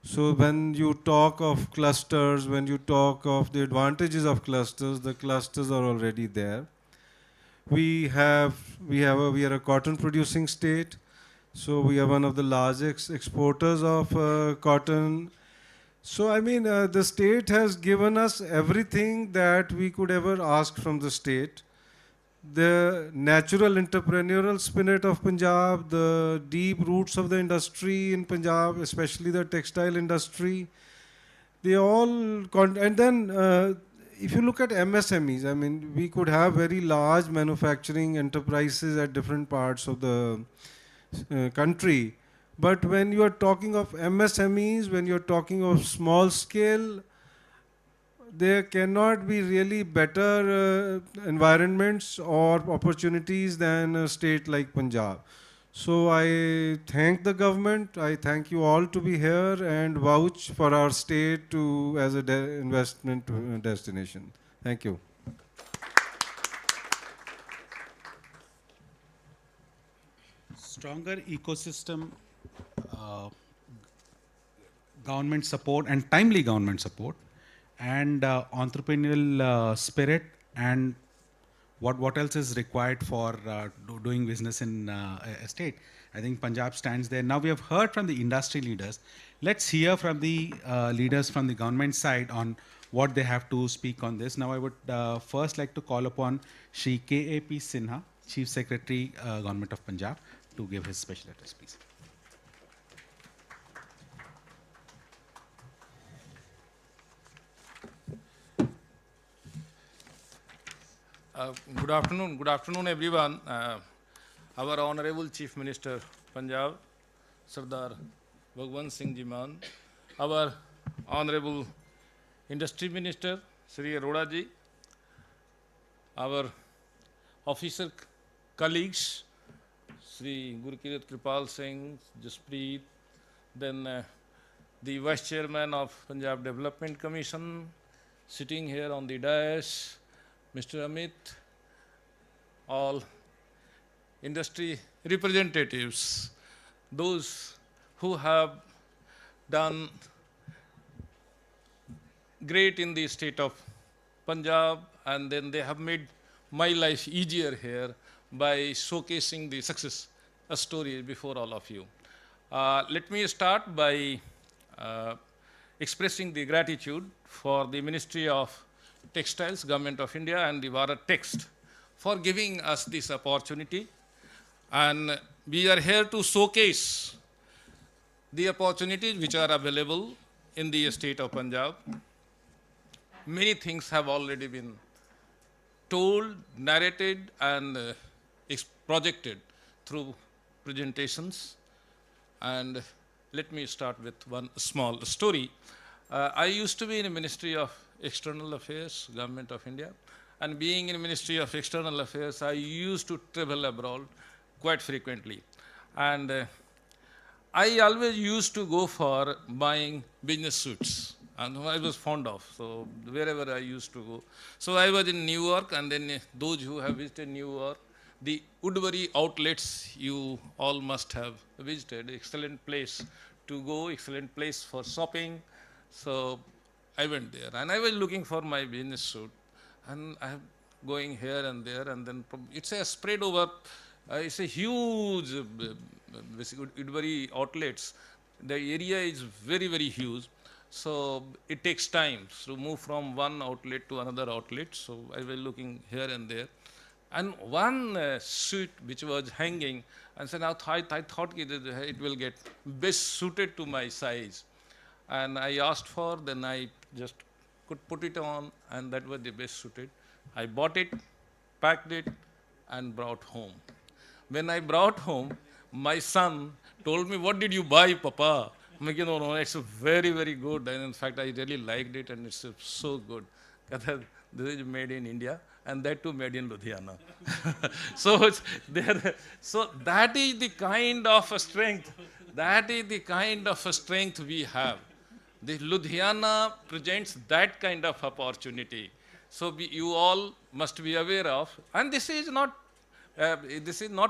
So when you talk of clusters, when you talk of the advantages of clusters, the clusters are already there. We are a cotton producing state. So we are one of the largest exporters of cotton. So I mean, the state has given us everything that we could ever ask from the state. The natural entrepreneurial spirit of Punjab, the deep roots of the industry in Punjab, especially the textile industry, they all, and then if you look at MSMEs, I mean, we could have very large manufacturing enterprises at different parts of the country. But when you are talking of MSMEs, when you're talking of small scale, there cannot be really better environments or opportunities than a state like Punjab. So I thank the government, I thank you all to be here and vouch for our state as a investment destination. Thank you. Stronger ecosystem, government support and timely government support, and entrepreneurial spirit, and what else is required for doing business in a state. I think Punjab stands there. Now we have heard from the industry leaders. Let's hear from the leaders from the government side on what they have to speak on this. Now I would first like to call upon Shri K.A.P. Sinha, Chief Secretary, Government of Punjab, to give his special address, please. Good afternoon, everyone. Our Honorable Chief Minister, Punjab, Sardar Bhagwan Singh Ji Man, our Honorable Industry Minister, Sri Arora Ji, our officer colleagues, Sri Gurkirat Kripal Singh, Jaspreet, then the Vice Chairman of Punjab Development Commission, sitting here on the dais, Mr. Amit, all industry representatives, those who have done great in the state of Punjab, and then they have made my life easier here by showcasing the success stories before all of you. Let me start by expressing the gratitude for the Ministry of Textiles, Government of India, and the Bharat Tex for giving us this opportunity. And we are here to showcase the opportunities which are available in the state of Punjab. Many things have already been told, narrated, and projected through presentations. And let me start with one small story. I used to be in the Ministry of External Affairs, Government of India. And being in the Ministry of External Affairs, I used to travel abroad quite frequently. And I always used to go for buying business suits. And I was fond of, so wherever I used to go. So I was in New York, and then those who have visited New York, the Woodbury outlets you all must have visited. Excellent place to go, excellent place for shopping. So I went there, and I was looking for my business suit. And I'm going here and there, and then it's a spread over, it's a huge Woodbury outlets. The area is very, very huge. So it takes time to move from one outlet to another outlet. So I was looking here and there. And one suit which was hanging, and so now I thought it will get best suited to my size. And I asked for, then I just could put it on, and that was the best suited. I bought it, packed it, and brought home. When I brought home, my son told me, "What did you buy, Papa?" I'm like, no, it's very, very good. And in fact, I really liked it, and it's so good. This is made in India, and that too made in Ludhiana. So it's there. So that is the kind of a strength. That is the kind of a strength we have. The Ludhiana presents that kind of opportunity. So you all must be aware of. And this is not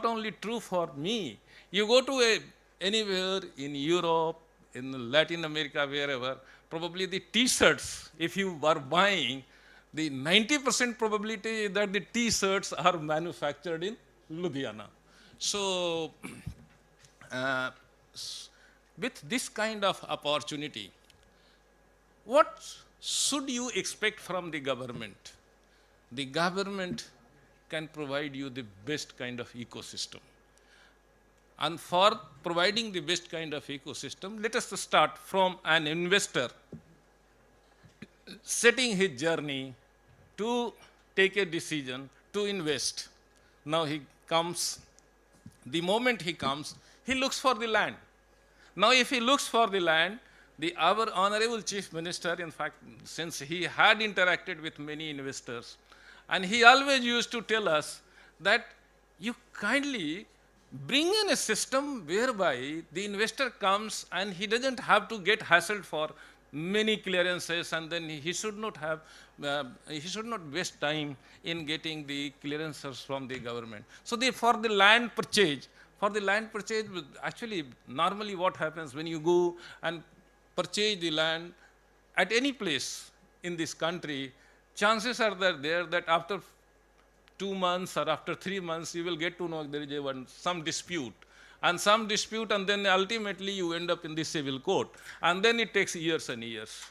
only true for me. You go to anywhere in Europe, in Latin America, wherever, probably the T-shirts, if you are buying, the 90% probability that the T-shirts are manufactured in Ludhiana. So with this kind of opportunity, what should you expect from the government? The government can provide you the best kind of ecosystem. And for providing the best kind of ecosystem, let us start from an investor setting his journey to take a decision to invest. Now he comes, the moment he comes, he looks for the land. Now if he looks for the land, our Honorable Chief Minister, in fact, since he had interacted with many investors, and he always used to tell us that you kindly bring in a system whereby the investor comes and he doesn't have to get hassled for many clearances, and then he should not waste time in getting the clearances from the government. So for the land purchase, actually normally what happens when you go and purchase the land at any place in this country, chances are there that after 2 months or after 3 months, you will get to know there is some dispute. And then ultimately you end up in the civil court. And then it takes years and years.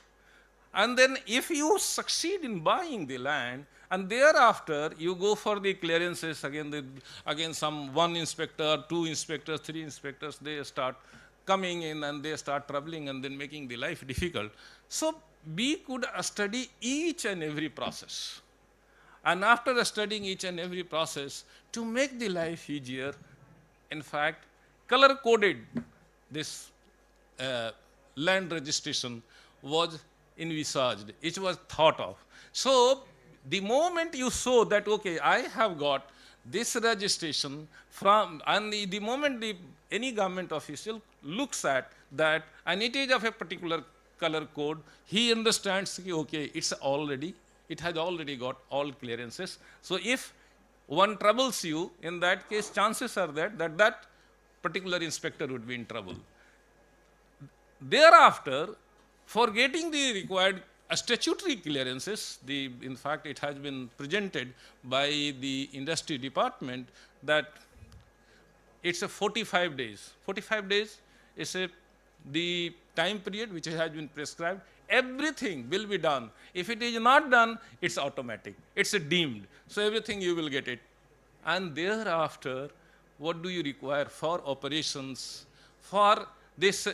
And then if you succeed in buying the land, and thereafter you go for the clearances, again some 1 inspector, 2 inspectors, 3 inspectors, they start coming in and they start troubling and then making the life difficult. So we could study each and every process. And after studying each and every process, to make the life easier, in fact, color-coded this land registration was envisaged, it was thought of. So the moment you show that, okay, I have got this registration from, and the moment any government official looks at that, and it is of a particular color code, he understands, okay, it has already got all clearances. So if one troubles you, in that case, chances are that particular inspector would be in trouble. Thereafter, for getting the required statutory clearances, in fact, it has been presented by the industry department that it's a 45 days. 45 days is the time period which has been prescribed. Everything will be done. If it is not done, it's automatic. It's deemed. So everything you will get it. And thereafter, what do you require for operations, for this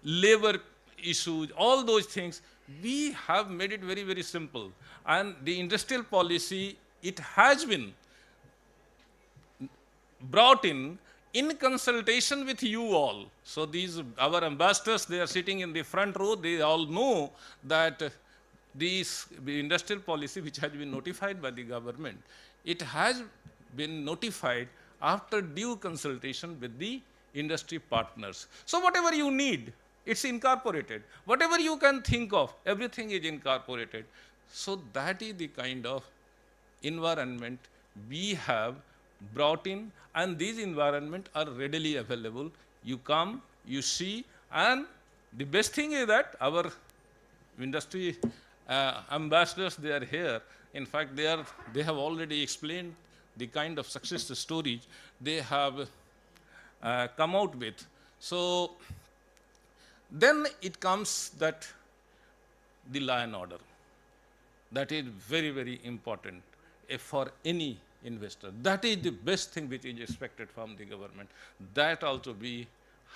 labor issues, all those things? We have made it very, very simple. And the industrial policy, it has been brought in consultation with you all. So these, our ambassadors, they are sitting in the front row, they all know that the industrial policy which has been notified by the government, it has been notified after due consultation with the industry partners. So whatever you need, it's incorporated. Whatever you can think of, everything is incorporated. So that is the kind of environment we have brought in, and these environments are readily available. You come, you see, and the best thing is that our industry ambassadors, they are here. In fact, they have already explained the kind of success stories they have come out with. So then it comes that the law and order. That is very, very important for any investor. That is the best thing which is expected from the government. That also we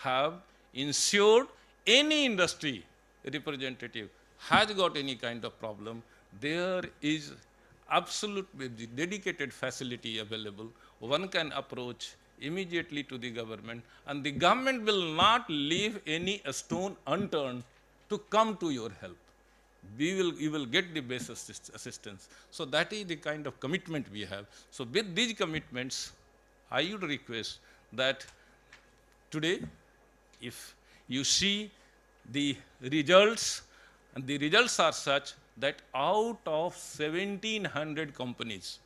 have ensured any industry representative has got any kind of problem, there is absolute dedicated facility available. One can approach immediately to the government, and the government will not leave any stone unturned to come to your help. You will get the best assistance. So that is the kind of commitment we have. So with these commitments, I would request that today, if you see the results, and the results are such that out of 1,700 companies,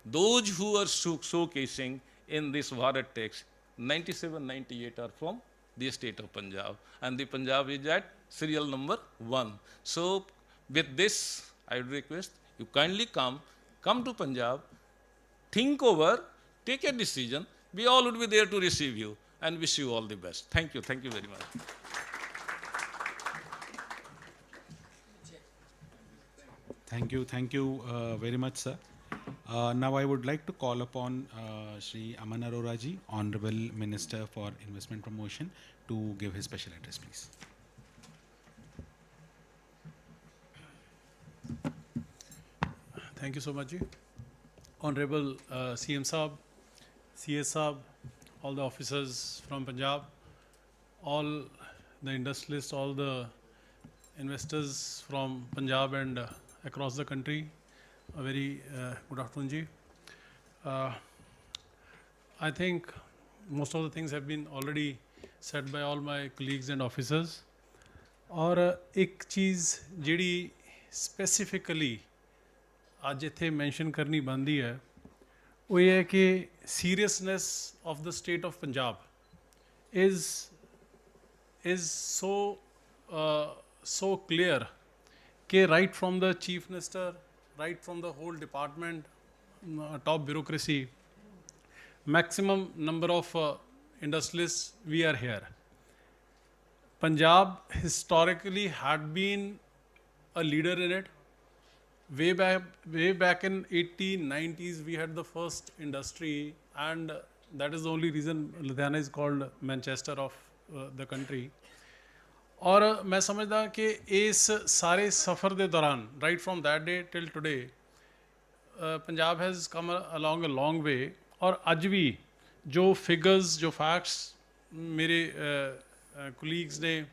those who are showcasing in this Bharat Tex, 97, 98 are from the state of Punjab, and the Punjab is at serial number 1. So with this, I would request you kindly come to Punjab, think over, take a decision. We all would be there to receive you, and wish you all the best. Thank you very much. Thank you very much, sir. Now I would like to call upon Shri Aman Arora ji, Honorable Minister for Investment Promotion, to give his special address, please. Thank you so much, ji. Honorable CM Saab, CS Saab, all the officers from Punjab, all the industrialists, all the investors from Punjab and across the country, a very good afternoon, ji. I think most of the things have been already said by all my colleagues and officers. और एक चीज़ जिहड़ी specifically आज इत्थे mention करनी बनदी है, वो ये है कि seriousness of the state of Punjab is so clear कि right from the chief minister, right from the whole department, top bureaucracy, maximum number of industrialists, we are here. Punjab historically had been a leader in it. Way back in 1890s, we had the first industry, and that is the only reason Ludhiana is called Manchester of the country. और मैं समझदा कि इस सारे सफ़र दे दौरान, right from that day till today, Punjab has come along a long way. और आज भी जो figures, जो facts मेरे ਕੁਲੀਗਸ ਨੇ,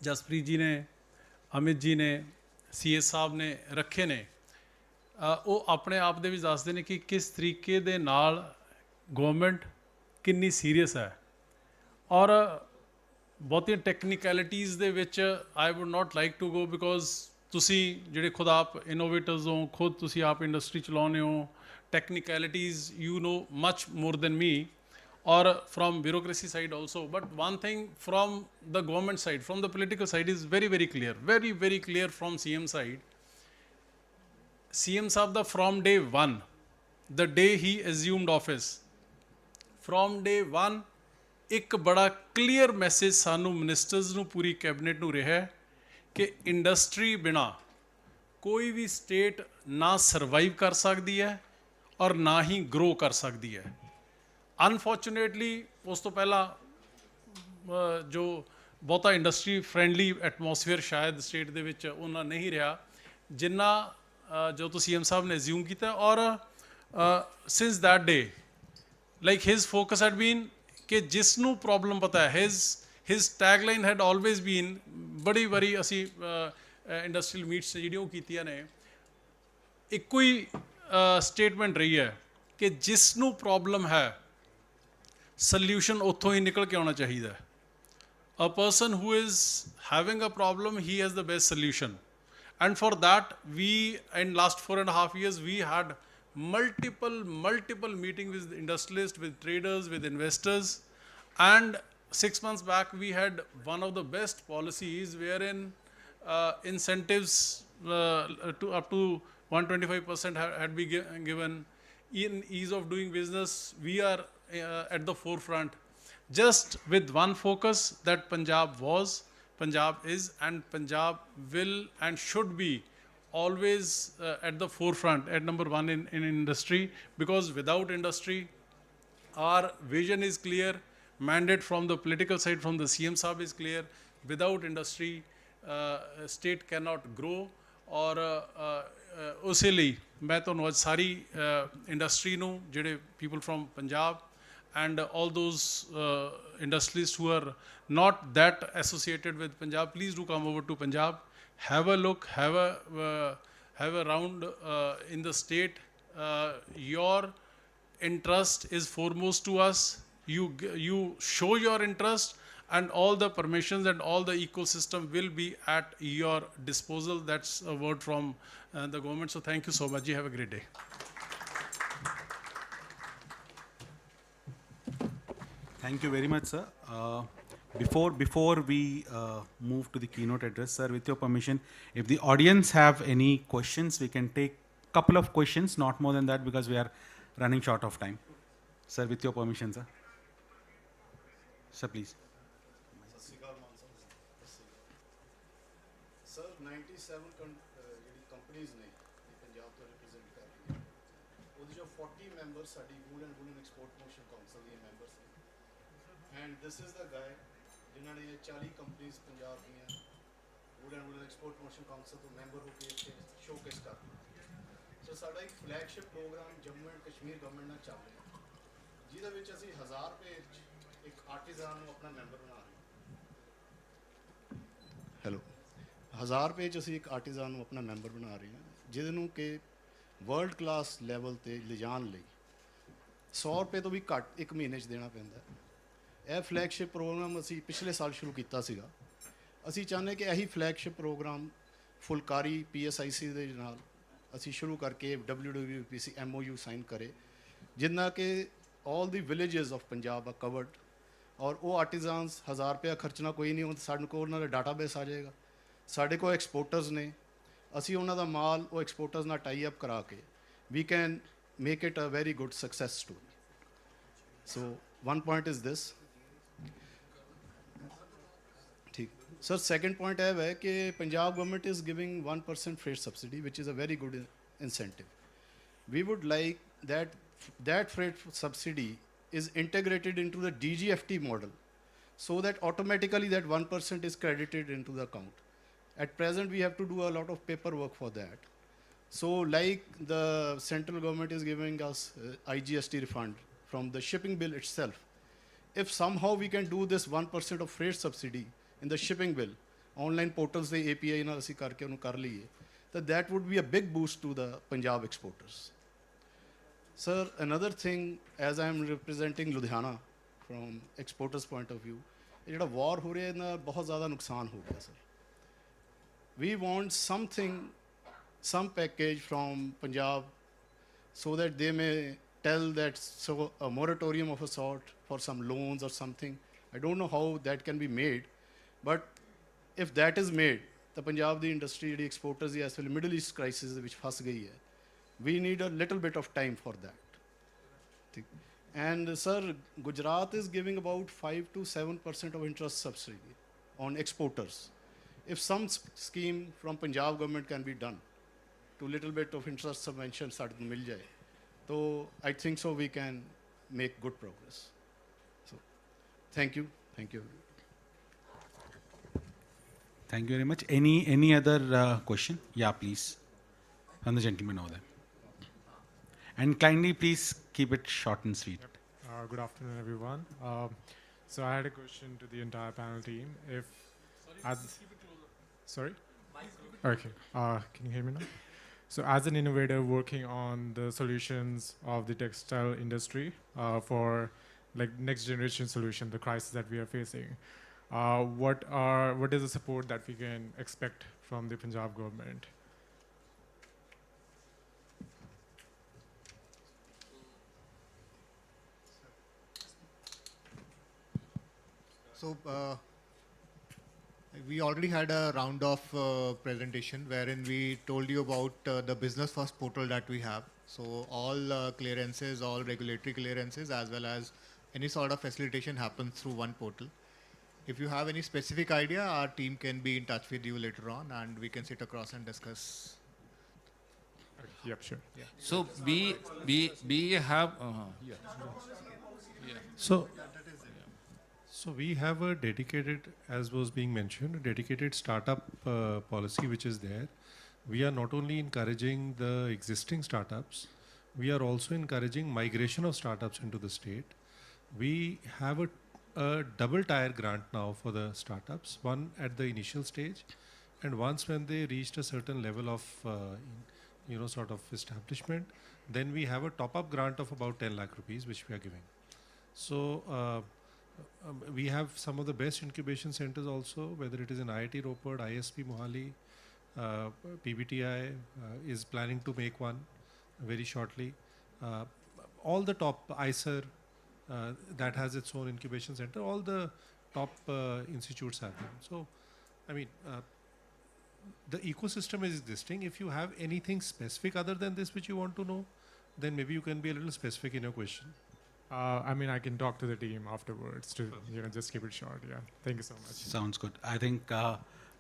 ਜਸਪ੍ਰੀਤ ਜੀ ਨੇ, ਅਮਿਤ ਜੀ ਨੇ, CS ਸਾਹਿਬ ਨੇ ਰੱਖੇ ਨੇ, ਉਹ ਆਪਣੇ ਆਪ ਦੇ ਵਿੱਚ ਦੱਸਦੇ ਨੇ ਕਿ ਕਿਸ ਤਰੀਕੇ ਦੇ ਨਾਲ ਗਵਰਨਮੈਂਟ ਕਿੰਨੀ ਸੀਰੀਅਸ ਹੈ। ਔਰ ਬਹੁਤੀਆਂ ਟੈਕਨੀਕੈਲਿਟੀਜ਼ ਦੇ ਵਿੱਚ I would not like to go, because ਤੁਸੀਂ ਜਿਹੜੇ ਖੁਦ ਆਪ ਇਨੋਵੇਟਰਸ ਹੋ, ਖੁਦ ਤੁਸੀਂ ਆਪ ਇੰਡਸਟਰੀ ਚਲਾਉਂਦੇ ਹੋ, technicalities you know much more than me, or from bureaucracy side also. But one thing from the government side, from the political side is very, very clear, very, very clear from CM side. CM Saab, from day one, the day he assumed office, from day one, एक बड़ा clear message सानू ministers नू पूरी cabinet नू रहा है कि industry बिना कोई भी state ना survive कर सकती है और ना ही grow कर सकती है। ਅਨਫੋਰਚੂਨੇਟਲੀ ਉਸ ਤੋਂ ਪਹਿਲਾਂ ਜੋ ਬਹੁਤਾ ਇੰਡਸਟਰੀ ਫਰੈਂਡਲੀ ਐਟਮੋਸਫੇਅਰ ਸ਼ਾਇਦ ਸਟੇਟ ਦੇ ਵਿੱਚ ਉਹਨਾਂ ਨਹੀਂ ਰਿਹਾ ਜਿੰਨਾ ਜੋ ਤੁਸੀਂ CM ਸਾਹਿਬ ਨੇ ਅਸਿਊਮ ਕੀਤਾ। ਔਰ since that day like his focus head ਬੀਨ ਕਿ ਜਿਸ ਨੂੰ ਪ੍ਰੋਬਲਮ ਪਤਾ ਹੈ, ਹਿਜ਼ ਟੈਗਲਾਈਨ ਹੈਡ ਆਲਵੇਜ਼ ਬੀਨ, ਬੜੀ ਵਾਰੀ ਅਸੀਂ ਇੰਡਸਟਰੀਅਲ ਮੀਟਸ ਜਿਹੜੀਆਂ ਉਹ ਕੀਤੀਆਂ ਨੇ, ਇੱਕੋ ਹੀ ਸਟੇਟਮੈਂਟ ਰਹੀ ਹੈ ਕਿ ਜਿਸ ਨੂੰ ਪ੍ਰੋਬਲਮ ਹੈ solution ਉੱਥੋਂ ਹੀ ਨਿਕਲ ਕੇ ਆਉਣਾ ਚਾਹੀਦਾ ਹੈ। A person who is having a problem, he has the best solution. And for that, we, in last 4.5 years, we had multiple meetings with industrialists, with traders, with investors. And 6 months back, we had one of the best policies wherein incentives to up to 125% had been given. In ease of doing business, we are at the forefront, just with one focus that Punjab was, Punjab is, and Punjab will and should be always at the forefront, at number one in industry, because without industry, our vision is clear, mandate from the political side, from the CM Saab is clear, without industry, state cannot grow। और ਉਸੇ ਲਈ ਮੈਂ ਤੁਹਾਨੂੰ ਅੱਜ ਸਾਰੀ industry ਨੂੰ, ਜਿਹੜੇ people from Punjab and all those industrialists who are not that associated with Punjab, please do come over to Punjab, have a look, have a round in the state. Your interest is foremost to us. You show your interest, and all the permissions and all the ecosystem will be at your disposal. That's a word from the government. So thank you so much. You have a great day. Thank you very much, sir. Before we move to the keynote address, sir, with your permission, if the audience have any questions, we can take couple of questions, not more than that, because we are running short of time. Sir, with your permission, sir. Sir, please. Sir, 97 ਜਿਹੜੀ ਕੰਪਨੀਆਂ ਨੇ ਪੰਜਾਬ ਤੋਂ represent ਕਰ ਰਹੀਆਂ, ਉਹਦੇ ਜੋ 40 members ਸਾਡੀ wool and woollen export promotion council ਦੇ ਮੈਂਬਰਸ ਨੇ, and this is the guy ਜਿਨ੍ਹਾਂ ਨੇ 40 ਕੰਪਨੀਆਂ ਪੰਜਾਬ ਦੀਆਂ wool and woollen export promotion council ਤੋਂ ਮੈਂਬਰ ਹੋ ਕੇ ਇੱਥੇ ਸ਼ੋਕੇਸ ਕਰ ਰਹੇ। ਸੋ ਸਾਡਾ ਇੱਕ flagship programme Jammu and Kashmir government ਨਾਲ ਚੱਲ ਰਿਹਾ, ਜਿਹਦੇ ਵਿੱਚ ਅਸੀਂ 1000 ਰੁਪਏ ਇੱਕ ਆਰਟੀਜ਼ਾਨ ਨੂੰ ਆਪਣਾ ਮੈਂਬਰ ਬਣਾ ਰਹੇ। ਹੈਲੋ, 1000 ਰੁਪਏ 'ਚ ਅਸੀਂ ਇੱਕ ਆਰਟੀਜ਼ਾਨ ਨੂੰ ਆਪਣਾ ਮੈਂਬਰ ਬਣਾ ਰਹੇ ਹਾਂ, ਜਿਹਦੇ ਨੂੰ ਕਿ ਵਰਲਡ ਕਲਾਸ ਲੈਵਲ 'ਤੇ ਲਿਜਾਣ ਲਈ 100 ਰੁਪਏ ਤੋਂ ਵੀ ਘੱਟ ਇੱਕ ਮਹੀਨੇ 'ਚ ਦੇਣਾ ਪੈਂਦਾ। ਇਹ ਫਲੈਗਸ਼ਿਪ ਪ੍ਰੋਗਰਾਮ ਅਸੀਂ ਪਿਛਲੇ ਸਾਲ ਸ਼ੁਰੂ ਕੀਤਾ ਸੀਗਾ। ਅਸੀਂ ਚਾਹੁੰਦੇ ਕਿ ਇਹੀ ਫਲੈਗਸ਼ਿਪ ਪ੍ਰੋਗਰਾਮ ਫੁਲਕਾਰੀ PSIC ਦੇ ਨਾਲ ਅਸੀਂ ਸ਼ੁਰੂ ਕਰਕੇ WWPC MOU ਸਾਈਨ ਕਰੇ, ਜਿੰਨਾ ਕਿ all the villages of Punjab are covered, ਔਰ ਉਹ ਆਰਟੀਜ਼ਾਨਸ 1000 ਰੁਪਇਆ ਖਰਚਣਾ ਕੋਈ ਨਹੀਂ, ਸਾਡੇ ਕੋਲ ਉਹਨਾਂ ਦਾ ਡਾਟਾਬੇਸ ਆ ਜਾਏਗਾ। ਸਾਡੇ ਕੋਲ ਐਕਸਪੋਰਟਰਸ ਨੇ, ਅਸੀਂ ਉਹਨਾਂ ਦਾ ਮਾਲ ਉਹ ਐਕਸਪੋਰਟਰਸ ਨਾਲ ਟਾਈ ਅਪ ਕਰਾ ਕੇ we can make it a very good success story. So one point is this. ठीक sir, second point है कि Punjab government is giving 1% freight subsidy, which is a very good incentive. We would like that freight subsidy is integrated into the DGFT model, so that automatically that 1% is credited into the account. At present, we have to do a lot of paperwork for that. So like the central government is giving us IGST refund from the shipping bill itself, if somehow we can do this 1% of freight subsidy in the shipping bill, online portals the API ਨਾਲ ਅਸੀਂ ਕਰਕੇ ਉਹਨੂੰ ਕਰ ਲਈਏ, ਤਾਂ that would be a big boost to the Punjab exporters. Sir, another thing, as I am representing Ludhiana from exporters point of view, ਇਹ ਜਿਹੜਾ war ਹੋ ਰਿਹਾ ਇਹਦੇ ਨਾਲ ਬਹੁਤ ਜ਼ਿਆਦਾ ਨੁਕਸਾਨ ਹੋ ਗਿਆ sir. We want something, some package from Punjab so that they may tell that so a moratorium of a sort for some loans or something. I don't know how that can be made, but if that is made, the Punjab the industry, the exporters, the as well Middle East crisis which फंस गई है, we need a little bit of time for that. And sir, Gujarat is giving about 5 to 7% of interest subsidy on exporters. If some scheme from Punjab government can be done to little bit of interest subvention ਸਾਡੇ ਨੂੰ ਮਿਲ ਜਾਏ, so I think so we can make good progress. So thank you. Thank you very much. Any other question? Yeah, please. From the gentleman over there. And kindly please keep it short and sweet. Good afternoon, everyone. So I had a question to the entire panel team. Sorry? Okay. Can you hear me now? So as an innovator working on the solutions of the textile industry for like next generation solution, the crisis that we are facing, what is the support that we can expect from the Punjab government? So we already had a round of presentation wherein we told you about the business first portal that we have. So all clearances, all regulatory clearances, as well as any sort of facilitation happens through one portal. If you have any specific idea, our team can be in touch with you later on and we can sit across and discuss. Yep, sure. Yeah. So we have So we have a dedicated, as was being mentioned, a dedicated startup policy which is there. We are not only encouraging the existing startups, we are also encouraging migration of startups into the state. We have a double tier grant now for the startups, one at the initial stage, and once when they reached a certain level of sort of establishment, then we have a top-up grant of about 10 lakh rupees which we are giving. So we have some of the best incubation centers also, whether it is in IIT Ropar, ISP Mohali, PBTI is planning to make one very shortly. All the top ICER that has its own incubation center, all the top institutes have them. So, I mean, the ecosystem is existing. If you have anything specific other than this which you want to know, then maybe you can be a little specific in your question. I mean, I can talk to the team afterwards to just keep it short. Yeah, thank you so much. Sounds good. I think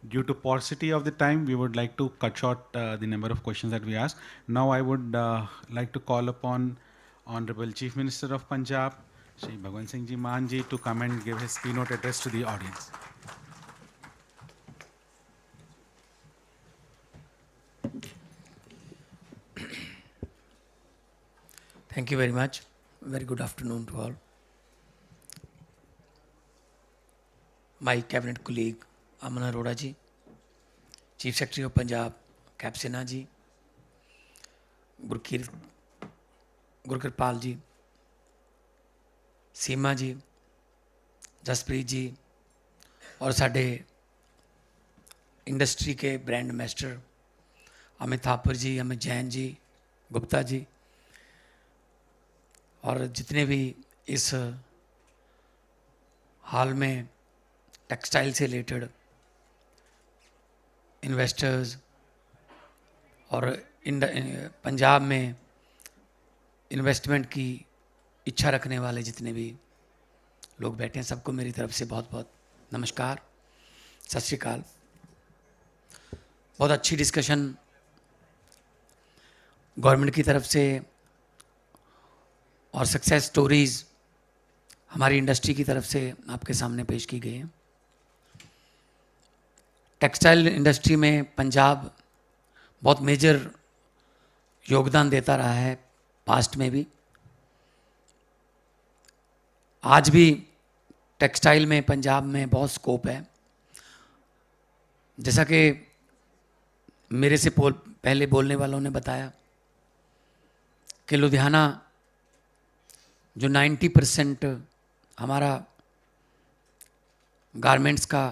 due to paucity of the time, we would like to cut short the number of questions that we ask. Now I would like to call upon Honorable Chief Minister of Punjab, Shri Bhagwan Singh Ji Maan Ji, to come and give his keynote address to the audience. Thank you very much. Very good afternoon to all. My cabinet colleague Aman Arora ji, Chief Secretary of Punjab, Cap Sinha ji, Gurkirpal ji, Seema ji, Jaspreet ji, और साढ़े industry के brand ambassador Amit Thapar जी, अमित जैन जी, गुप्ता जी, और जितने भी इस हाल में textile से related investors और पंजाब में इन्वेस्टमेंट की इच्छा रखने वाले जितने भी लोग बैठे हैं, सबको मेरी तरफ से बहुत बहुत नमस्कार, सत श्री अकाल। बहुत अच्छी डिस्कशन गवर्नमेंट की तरफ से और सक्सेस स्टोरीज़ हमारी इंडस्ट्री की तरफ से आपके सामने पेश की गई हैं। टेक्सटाइल इंडस्ट्री में पंजाब बहुत मेजर योगदान देता रहा है, पास्ट में भी, आज भी टेक्सटाइल में पंजाब में बहुत स्कोप है। जैसा कि मेरे से पहले बोलने वालों ने बताया कि लुधियाना जो 90% हमारा गारमेंट्स का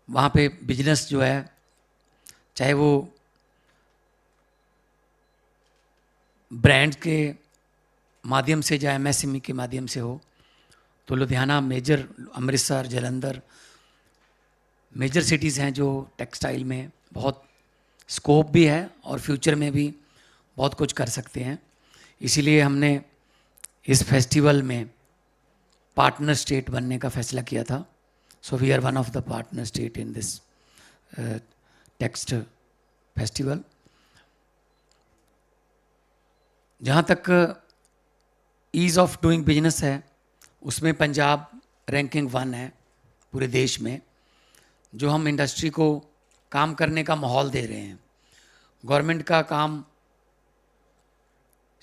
वहाँ पे बिजनेस जो है, चाहे वो ब्रांड के माध्यम से या MSME के माध्यम से हो, तो Ludhiana major, Amritsar, Jalandhar major cities हैं जो टेक्सटाइल में बहुत स्कोप भी है और फ्यूचर में भी बहुत कुछ कर सकते हैं। इसीलिए हमने इस फेस्टिवल में पार्टनर स्टेट बनने का फैसला किया था। So we are one of the partner state in this text festival. जहाँ तक ईज़ ऑफ डूइंग बिजनेस है, उसमें पंजाब रैंकिंग 1 है पूरे देश में। जो हम इंडस्ट्री को काम करने का माहौल दे रहे हैं, गवर्नमेंट का काम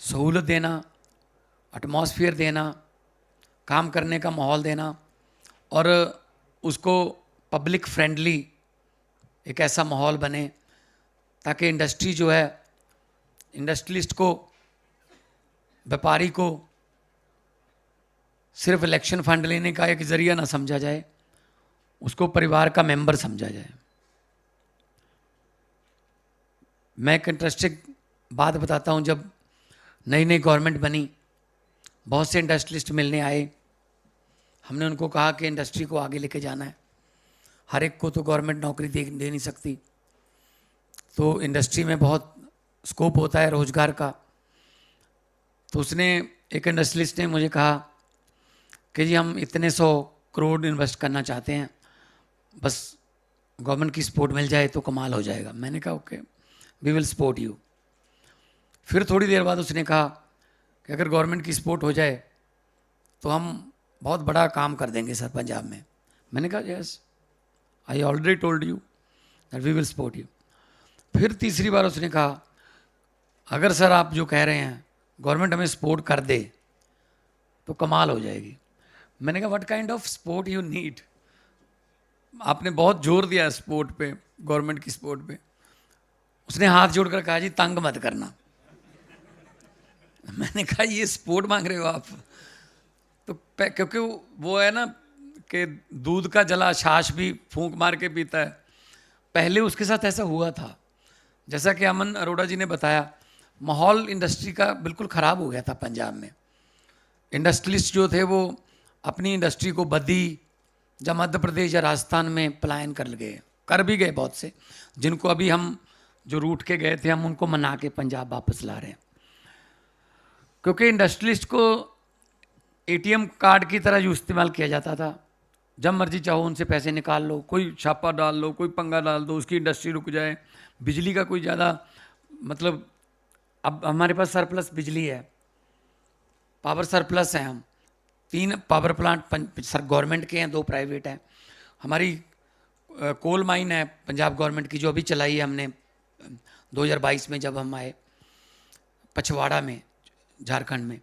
सहूलत देना, एटमॉस्फेयर देना, काम करने का माहौल देना और उसको पब्लिक फ्रेंडली एक ऐसा माहौल बने ताकि इंडस्ट्री जो है, इंडस्ट्रियलिस्ट को, व्यापारी को सिर्फ इलेक्शन फंड लेने का एक ज़रिया ना समझा जाए, उसको परिवार का मेंबर समझा जाए। मैं एक इंटरेस्टिंग बात बताता हूँ। जब नई नई गवर्नमेंट बनी, बहुत से इंडस्ट्रियलिस्ट मिलने आए। हमने उनको कहा कि इंडस्ट्री को आगे लेके जाना है, हर एक को तो गवर्नमेंट नौकरी दे नहीं सकती, तो इंडस्ट्री में बहुत स्कोप होता है रोजगार का। तो उसने, एक इंडस्ट्रियलिस्ट ने मुझे कहा कि जी हम इतने 100 करोड़ इन्वेस्ट करना चाहते हैं, बस गवर्नमेंट की सपोर्ट मिल जाए तो कमाल हो जाएगा। मैंने कहा okay, we will support you. फिर थोड़ी देर बाद उसने कहा कि अगर गवर्नमेंट की सपोर्ट हो जाए तो हम बहुत बड़ा काम कर देंगे सर पंजाब में। मैंने कहा yes, I already told you that we will support you. फिर तीसरी बार उसने कहा अगर सर आप जो कह रहे हैं गवर्नमेंट हमें सपोर्ट कर दे तो कमाल हो जाएगी। मैंने कहा what kind of support you need. आपने बहुत जोर दिया सपोर्ट पे, गवर्नमेंट की सपोर्ट पे। उसने हाथ जोड़कर कहा जी तंग मत करना। मैंने कहा ये सपोर्ट मांग रहे हो आप? तो क्योंकि वो है ना कि दूध का जला छाछ भी फूंक मार के पीता है। पहले उसके साथ ऐसा हुआ था, जैसा कि अमन अरोड़ा जी ने बताया, माहौल इंडस्ट्री का बिल्कुल ख़राब हो गया था पंजाब में। इंडस्ट्रियलिस्ट जो थे वो अपनी इंडस्ट्री को बद्दी या मध्य प्रदेश या राजस्थान में पलायन कर भी गए बहुत से, जिनको अभी हम जो रूट के गए थे हम उनको मना के पंजाब वापस ला रहे हैं। क्योंकि इंडस्ट्रियलिस्ट को ATM कार्ड की तरह जो इस्तेमाल किया जाता था, जब मर्जी चाहो उनसे पैसे निकाल लो, कोई छापा डाल लो, कोई पंगा डाल दो, उसकी इंडस्ट्री रुक जाए। बिजली का कोई ज़्यादा मतलब, अब हमारे पास सरप्लस बिजली है, पावर सरप्लस है। हम 3 पावर प्लांट गवर्नमेंट के हैं, 2 प्राइवेट हैं। हमारी कोल माइन है पंजाब गवर्नमेंट की, जो अभी चलाई है हमने 2022 में जब हम आए, पछवाड़ा में, झारखंड में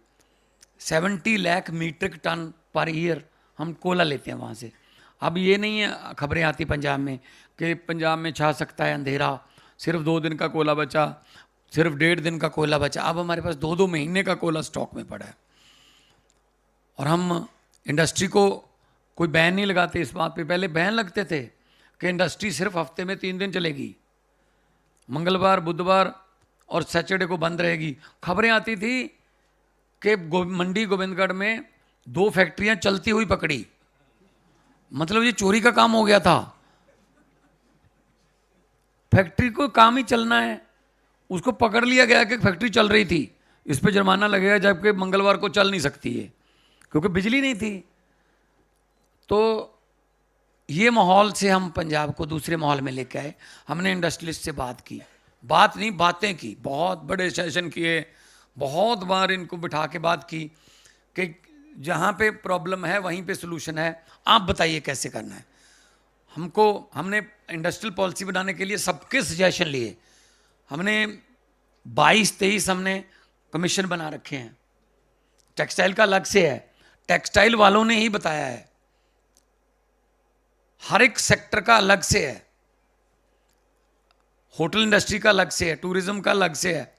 70 lakh metric ton per year हम कोयला लेते हैं वहाँ से। अब ये नहीं है खबरें आती पंजाब में कि पंजाब में छा सकता है अंधेरा, सिर्फ 2 दिन का कोयला बचा, सिर्फ 1.5 दिन का कोयला बचा। अब हमारे पास 2-2 महीने का कोयला स्टॉक में पड़ा है। और हम इंडस्ट्री को कोई बैन नहीं लगाते इस बात पे। पहले बैन लगते थे कि इंडस्ट्री सिर्फ हफ्ते में 3 दिन चलेगी, मंगलवार, बुधवार और सैटरडे को बंद रहेगी। खबरें आती थी कि मंडी गोविंदगढ़ में 2 फैक्ट्रियां चलती हुई पकड़ी, मतलब ये चोरी का काम हो गया था। फैक्ट्री को काम ही चलना है, उसको पकड़ लिया गया कि फैक्ट्री चल रही थी, इस पे जुर्माना लगेगा, जबकि मंगलवार को चल नहीं सकती है क्योंकि बिजली नहीं थी। तो ये माहौल से हम पंजाब को दूसरे माहौल में लेके आए। हमने इंडस्ट्रियलिस्ट से बात की, बात नहीं बातें की, बहुत बड़े सेशन किए, बहुत बार इनको बिठा के बात की कि जहाँ पे प्रॉब्लम है वहीं पे सलूशन है, आप बताइए कैसे करना है। हमने इंडस्ट्रियल पॉलिसी बनाने के लिए सबके सजेशन लिए। हमने 22-23 हमने कमीशन बना रखे हैं। टेक्सटाइल का अलग से है, टेक्सटाइल वालों ने ही बताया है। हर एक सेक्टर का अलग से है, होटल इंडस्ट्री का अलग से है, टूरिज्म का अलग से है।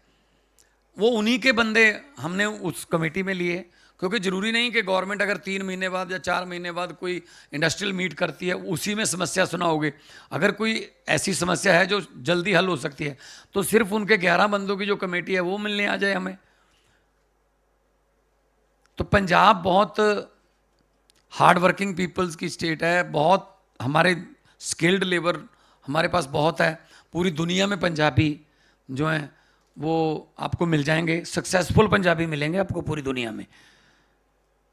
वो उन्हीं के बंदे हमने उस कमेटी में लिए, क्योंकि जरूरी नहीं कि गवर्नमेंट अगर 3 महीने बाद या 4 महीने बाद कोई इंडस्ट्रियल मीट करती है उसी में समस्या सुनाओगे। अगर कोई ऐसी समस्या है जो जल्दी हल हो सकती है तो सिर्फ उनके 11 बंदों की जो कमेटी है वो मिलने आ जाए हमें। तो पंजाब बहुत हार्ड वर्किंग पीपल्स की स्टेट है, बहुत हमारे स्किल्ड लेबर हमारे पास बहुत है। पूरी दुनिया में पंजाबी जो हैं वो आपको मिल जाएंगे, सक्सेसफुल पंजाबी मिलेंगे आपको पूरी दुनिया में।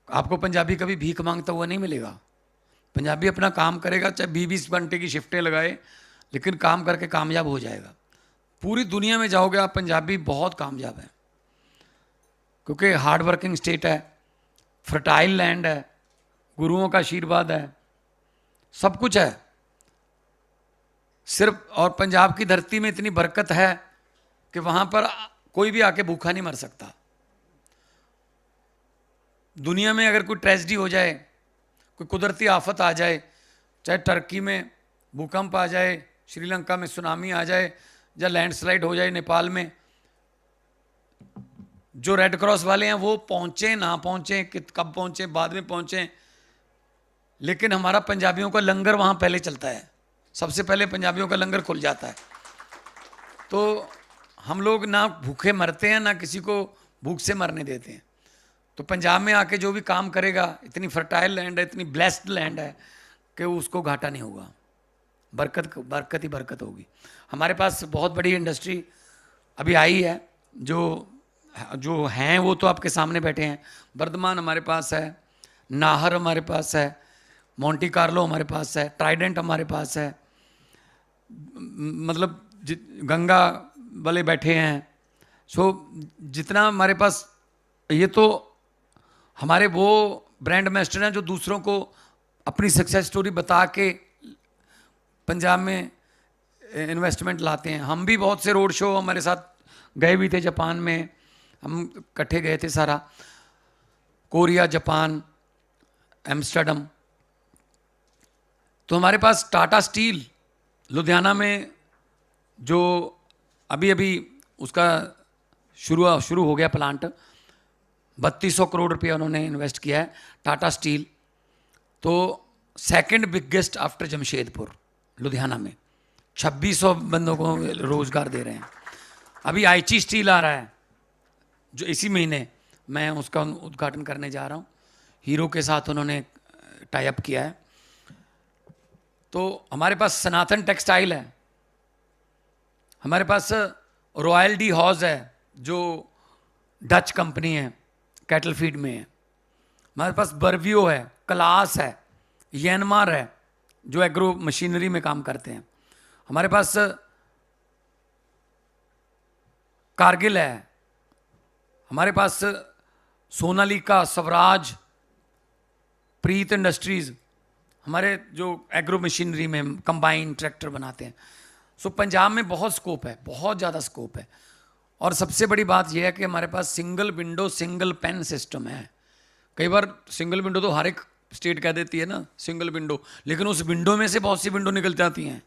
आपको पंजाबी कभी भीख मांगता हुआ नहीं मिलेगा। पंजाबी अपना काम करेगा, चाहे 20-20 घंटे की शिफ्टें लगाए, लेकिन काम करके कामयाब हो जाएगा। पूरी दुनिया में जाओगे आप, पंजाबी बहुत कामयाब है, क्योंकि हार्ड वर्किंग स्टेट है, फर्टाइल लैंड है, गुरुओं का आशीर्वाद है, सब कुछ है सिर्फ। और पंजाब की धरती में इतनी बरकत है कि वहां पर कोई भी आके भूखा नहीं मर सकता। दुनिया में अगर कोई ट्रेजेडी हो जाए, कोई कुदरती आफत आ जाए, चाहे टर्की में भूकंप आ जाए, श्रीलंका में सुनामी आ जाए, या लैंडस्लाइड हो जाए नेपाल में, जो रेड क्रॉस वाले हैं वो पहुंचे ना पहुंचे, कब पहुंचे, बाद में पहुंचे, लेकिन हमारा पंजाबियों का लंगर वहां पहले चलता है। सबसे पहले पंजाबियों का लंगर खुल जाता है। तो हम लोग ना भूखे मरते हैं, ना किसी को भूख से मरने देते हैं। तो पंजाब में आके जो भी काम करेगा, इतनी फर्टाइल लैंड है, इतनी ब्लेस्ड लैंड है कि उसको घाटा नहीं होगा, बरकत ही बरकत होगी। हमारे पास बहुत बड़ी इंडस्ट्री अभी आई है, जो हैं वो तो आपके सामने बैठे हैं। वर्धमान हमारे पास है, नाहर हमारे पास है, मोंटी कार्लो हमारे पास है, ट्राइडेंट हमारे पास है, मतलब गंगा वाले बैठे हैं। सो जितना हमारे पास, ये तो हमारे वो ब्रांड एम्बेसडर हैं जो दूसरों को अपनी सक्सेस स्टोरी बता के पंजाब में इन्वेस्टमेंट लाते हैं। हम भी बहुत से रोड शो हमारे साथ गए भी थे, जापान में हम इकट्ठे गए थे सारा, कोरिया, जापान, एम्स्टर्डम। तो हमारे पास टाटा स्टील लुधियाना में जो अभी उसका शुरू हो गया प्लांट, 3200 करोड़ रुपया उन्होंने इन्वेस्ट किया है टाटा स्टील। तो second biggest after Jamshedpur Ludhiana में 2600 बंदों को रोजगार दे रहे हैं। अभी आईची स्टील आ रहा है जो इसी महीने, मैं उसका उद्घाटन करने जा रहा हूँ। हीरो के साथ उन्होंने टाई अप किया है। तो हमारे पास सनातन टेक्सटाइल है, हमारे पास रॉयल डी हॉज है जो डच कंपनी है, कैटल फीड में है। हमारे पास बर्वियो है, क्लास है, यनमार है जो एग्रो मशीनरी में काम करते हैं। हमारे पास कारगिल है, हमारे पास सोनालिका, स्वराज, प्रीत इंडस्ट्रीज, हमारे जो एग्रो मशीनरी में कंबाइन ट्रैक्टर बनाते हैं। सो पंजाब में बहुत स्कोप है, बहुत ज़्यादा स्कोप है। और सबसे बड़ी बात यह है कि हमारे पास single window single pen system है। कई बार सिंगल विंडो तो हर एक स्टेट कह देती है ना सिंगल विंडो, लेकिन उस विंडो में से बहुत सी विंडो निकल जाती हैं,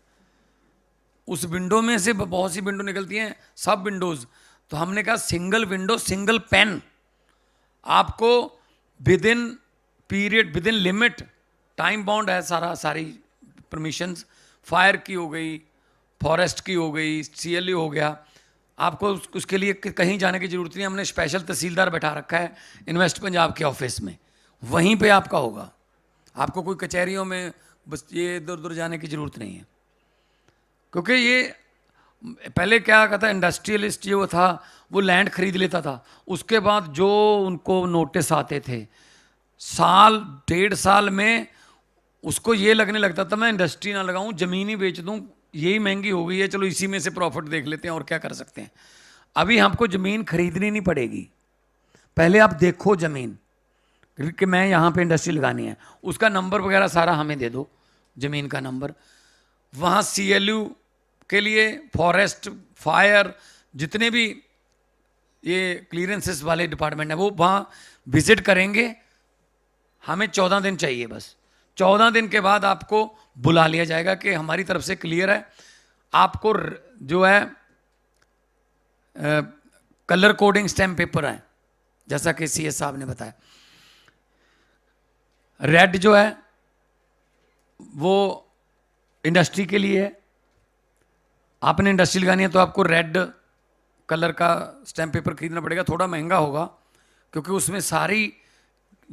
उस विंडो में से बहुत सी विंडो निकलती हैं, सब विंडोज़। तो हमने कहा सिंगल विंडो सिंगल पेन, आपको with in period, with in limit, time bound है सारी परमिशंस, फायर की हो गई, फॉरेस्ट की हो गई, CLE हो गया। आपको उसके लिए कहीं जाने की जरूरत नहीं। हमने स्पेशल तहसीलदार बैठा रखा है इन्वेस्ट पंजाब के ऑफिस में, वहीं पे आपका होगा। आपको कोई कचहरियों में बस ये इधर उधर जाने की जरूरत नहीं है। क्योंकि ये पहले क्या कहता है, इंडस्ट्रियलिस्ट जो था वो लैंड खरीद लेता था, उसके बाद जो उनको नोटिस आते थे, साल 1.5 साल में उसको ये लगने लगता था मैं इंडस्ट्री ना लगाऊं, ज़मीन ही बेच दूं, यही महंगी हो गई है, चलो इसी में से प्रॉफिट देख लेते हैं और क्या कर सकते हैं। अभी हमको ज़मीन खरीदनी नहीं पड़ेगी, पहले आप देखो ज़मीन कि मैं यहाँ पे इंडस्ट्री लगानी है, उसका नंबर वगैरह सारा हमें दे दो, ज़मीन का नंबर। वहाँ CLU के लिए, फॉरेस्ट, फायर, जितने भी ये क्लियरेंसेस वाले डिपार्टमेंट है वो वहाँ विजिट करेंगे, हमें 14 दिन चाहिए बस। 14 दिन के बाद आपको बुला लिया जाएगा कि हमारी तरफ से क्लियर है, आपको जो है कलर कोडिंग स्टैम्प पेपर है, जैसा कि CS साहब ने बताया। रेड जो है वो इंडस्ट्री के लिए है, आपने इंडस्ट्री लगानी है तो आपको रेड कलर का स्टैम्प पेपर खरीदना पड़ेगा, थोड़ा महंगा होगा क्योंकि उसमें सारी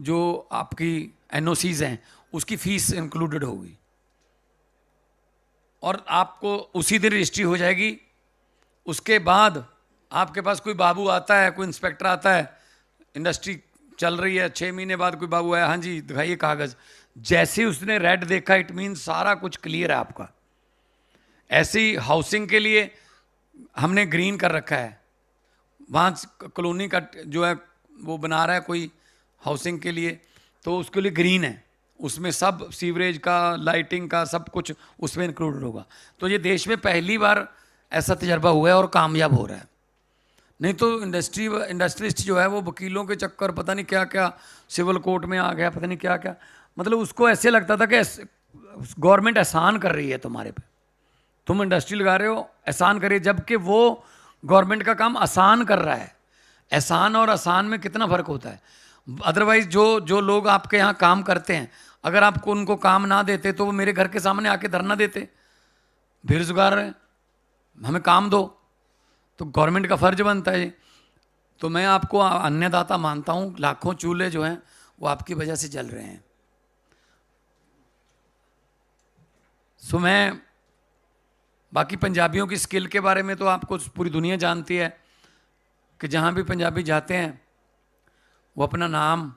जो आपकी NOCs हैं उसकी फीस इंक्लूडेड होगी और आपको उसी दिन रजिस्ट्री हो जाएगी। उसके बाद आपके पास कोई बाबू आता है, कोई इंस्पेक्टर आता है, इंडस्ट्री चल रही है, 6 महीने बाद कोई बाबू आया, हाँ जी दिखाइए कागज़, जैसे उसने रेड देखा इट मीन सारा कुछ क्लियर है आपका। ऐसे ही हाउसिंग के लिए हमने ग्रीन कर रखा है, वहाँ कॉलोनी का जो है वो बना रहा है कोई हाउसिंग के लिए, तो उसके लिए ग्रीन है, उसमें सब सीवरेज का, लाइटिंग का सब कुछ उसमें इंक्लूडेड होगा। तो ये देश में पहली बार ऐसा तजर्बा हुआ है और कामयाब हो रहा है। नहीं तो इंडस्ट्रिस्ट जो है वो वकीलों के चक्कर, पता नहीं क्या क्या, सिविल कोर्ट में आ गया, पता नहीं क्या क्या, मतलब उसको ऐसे लगता था कि गवर्नमेंट एहसान कर रही है तुम्हारे पे, तुम इंडस्ट्री लगा रहे हो एहसान करिए, जबकि वो गवर्नमेंट का काम आसान कर रहा है। एहसान और आसान में कितना फ़र्क होता है। अदरवाइज जो लोग आपके यहाँ काम करते हैं, अगर आपको उनको काम ना देते तो वो मेरे घर के सामने आके धरना देते, बेरोजगार हैं, हमें काम दो। तो गवर्नमेंट का फ़र्ज बनता है। तो मैं आपको अन्नदाता मानता हूँ, लाखों चूल्हे जो हैं वो आपकी वजह से जल रहे हैं। सो मैं बाकी पंजाबियों की स्किल के बारे में तो आपको पूरी दुनिया जानती है कि जहाँ भी पंजाबी जाते हैं वो अपना नाम,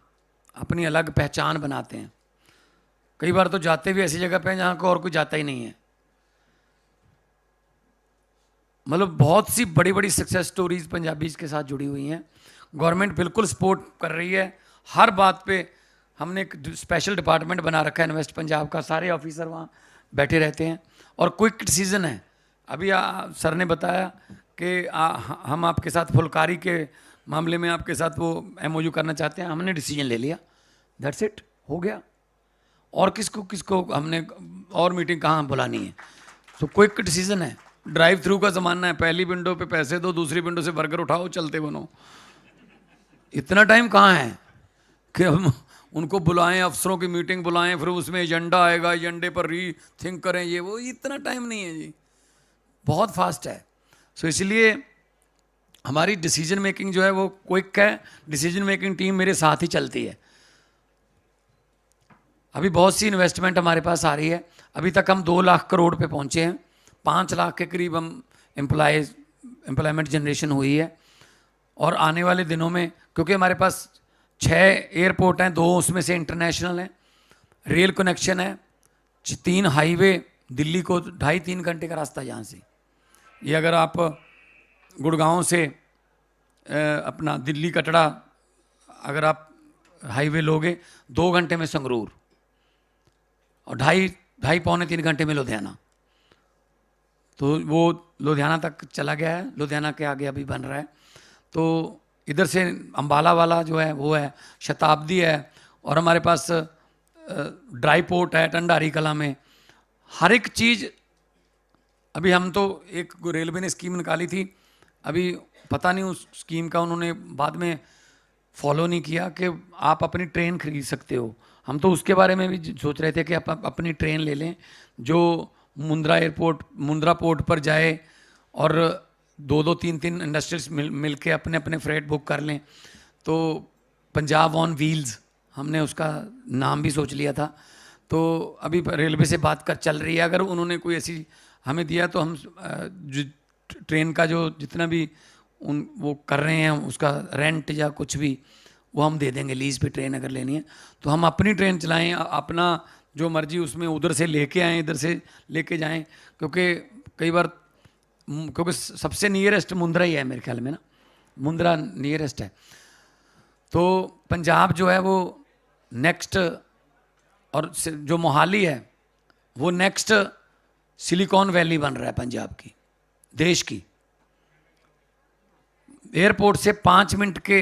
अपनी अलग पहचान बनाते हैं। कई बार तो जाते भी ऐसी जगह पे हैं जहाँ को और कोई जाता ही नहीं है। मतलब बहुत सी बड़ी बड़ी सक्सेस स्टोरीज पंजाबीज के साथ जुड़ी हुई हैं। गवर्नमेंट बिल्कुल सपोर्ट कर रही है हर बात पे। हमने एक स्पेशल डिपार्टमेंट बना रखा है इन्वेस्ट पंजाब का, सारे ऑफिसर वहाँ बैठे रहते हैं और क्विक डिसीजन है। अभी सर ने बताया कि हम आपके साथ फुलकारी के मामले में आपके साथ वो MOU करना चाहते हैं, हमने डिसीजन ले लिया, दैट्स इट, हो गया। और किसको हमने और मीटिंग कहाँ बुलानी है। तो क्विक डिसीजन है। ड्राइव थ्रू का ज़माना है, पहली विंडो पे पैसे दो, दूसरी विंडो से बर्गर उठाओ, चलते बनो। इतना टाइम कहाँ है कि हम उनको बुलाएं, अफसरों की मीटिंग बुलाएं, फिर उसमें एजेंडा आएगा, एजेंडे पर रीथिंक करें, ये वो, इतना टाइम नहीं है जी, बहुत फास्ट है। सो इसलिए हमारी डिसीजन मेकिंग जो है वो क्विक है। डिसीजन मेकिंग टीम मेरे साथ ही चलती है। अभी बहुत सी इन्वेस्टमेंट हमारे पास आ रही है। अभी तक हम 2 लाख करोड़ पे पहुंचे हैं, 5 लाख के करीब हम एम्प्लॉयमेंट जनरेशन हुई है। और आने वाले दिनों में, क्योंकि हमारे पास 6 एयरपोर्ट हैं, 2 उसमें से इंटरनेशनल हैं, रेल कनेक्शन है, 3 हाईवे, दिल्ली को 2.5-3 घंटे का रास्ता यहाँ से। ये अगर आप गुड़गांव से अपना दिल्ली कटरा अगर आप हाईवे लोगे 2 घंटे में संगरूर, और 2.5-3 घंटे में लुधियाना। तो वो लुधियाना तक चला गया है, लुधियाना के आगे अभी बन रहा है। तो इधर से अंबाला वाला जो है वो है, शताब्दी है, और हमारे पास ड्राई पोर्ट है टंडारी कला में। हर एक चीज़ अभी हम तो एक रेलवे ने स्कीम निकाली थी, अभी पता नहीं उस स्कीम का उन्होंने बाद में फॉलो नहीं किया कि आप अपनी ट्रेन खरीद सकते हो। हम तो उसके बारे में भी सोच रहे थे कि आप अपनी ट्रेन ले लें जो मुंद्रा पोर्ट पर जाए और 2-2, 3-3 इंडस्ट्रीज मिल के अपने अपने फ्रेट बुक कर लें। तो पंजाब ऑन व्हील्स हमने उसका नाम भी सोच लिया था। तो अभी रेलवे से बात चल रही है, अगर उन्होंने कोई ऐसी हमें दिया तो हम ट्रेन का जो जितना भी वो कर रहे हैं उसका रेंट या कुछ भी वो हम दे देंगे, लीज पे ट्रेन अगर लेनी है तो हम अपनी ट्रेन चलाएं, अपना जो मर्जी उसमें उधर से लेके आएँ, इधर से लेके जाएं। क्योंकि कई बार क्योंकि सबसे नियरेस्ट मुंद्रा ही है मेरे ख्याल में ना, मुंद्रा नियरेस्ट है। तो पंजाब जो है वो नेक्स्ट, और जो मोहाली है वो नेक्स्ट सिलिकॉन वैली बन रहा है पंजाब की, देश की। एयरपोर्ट से 5 मिनट के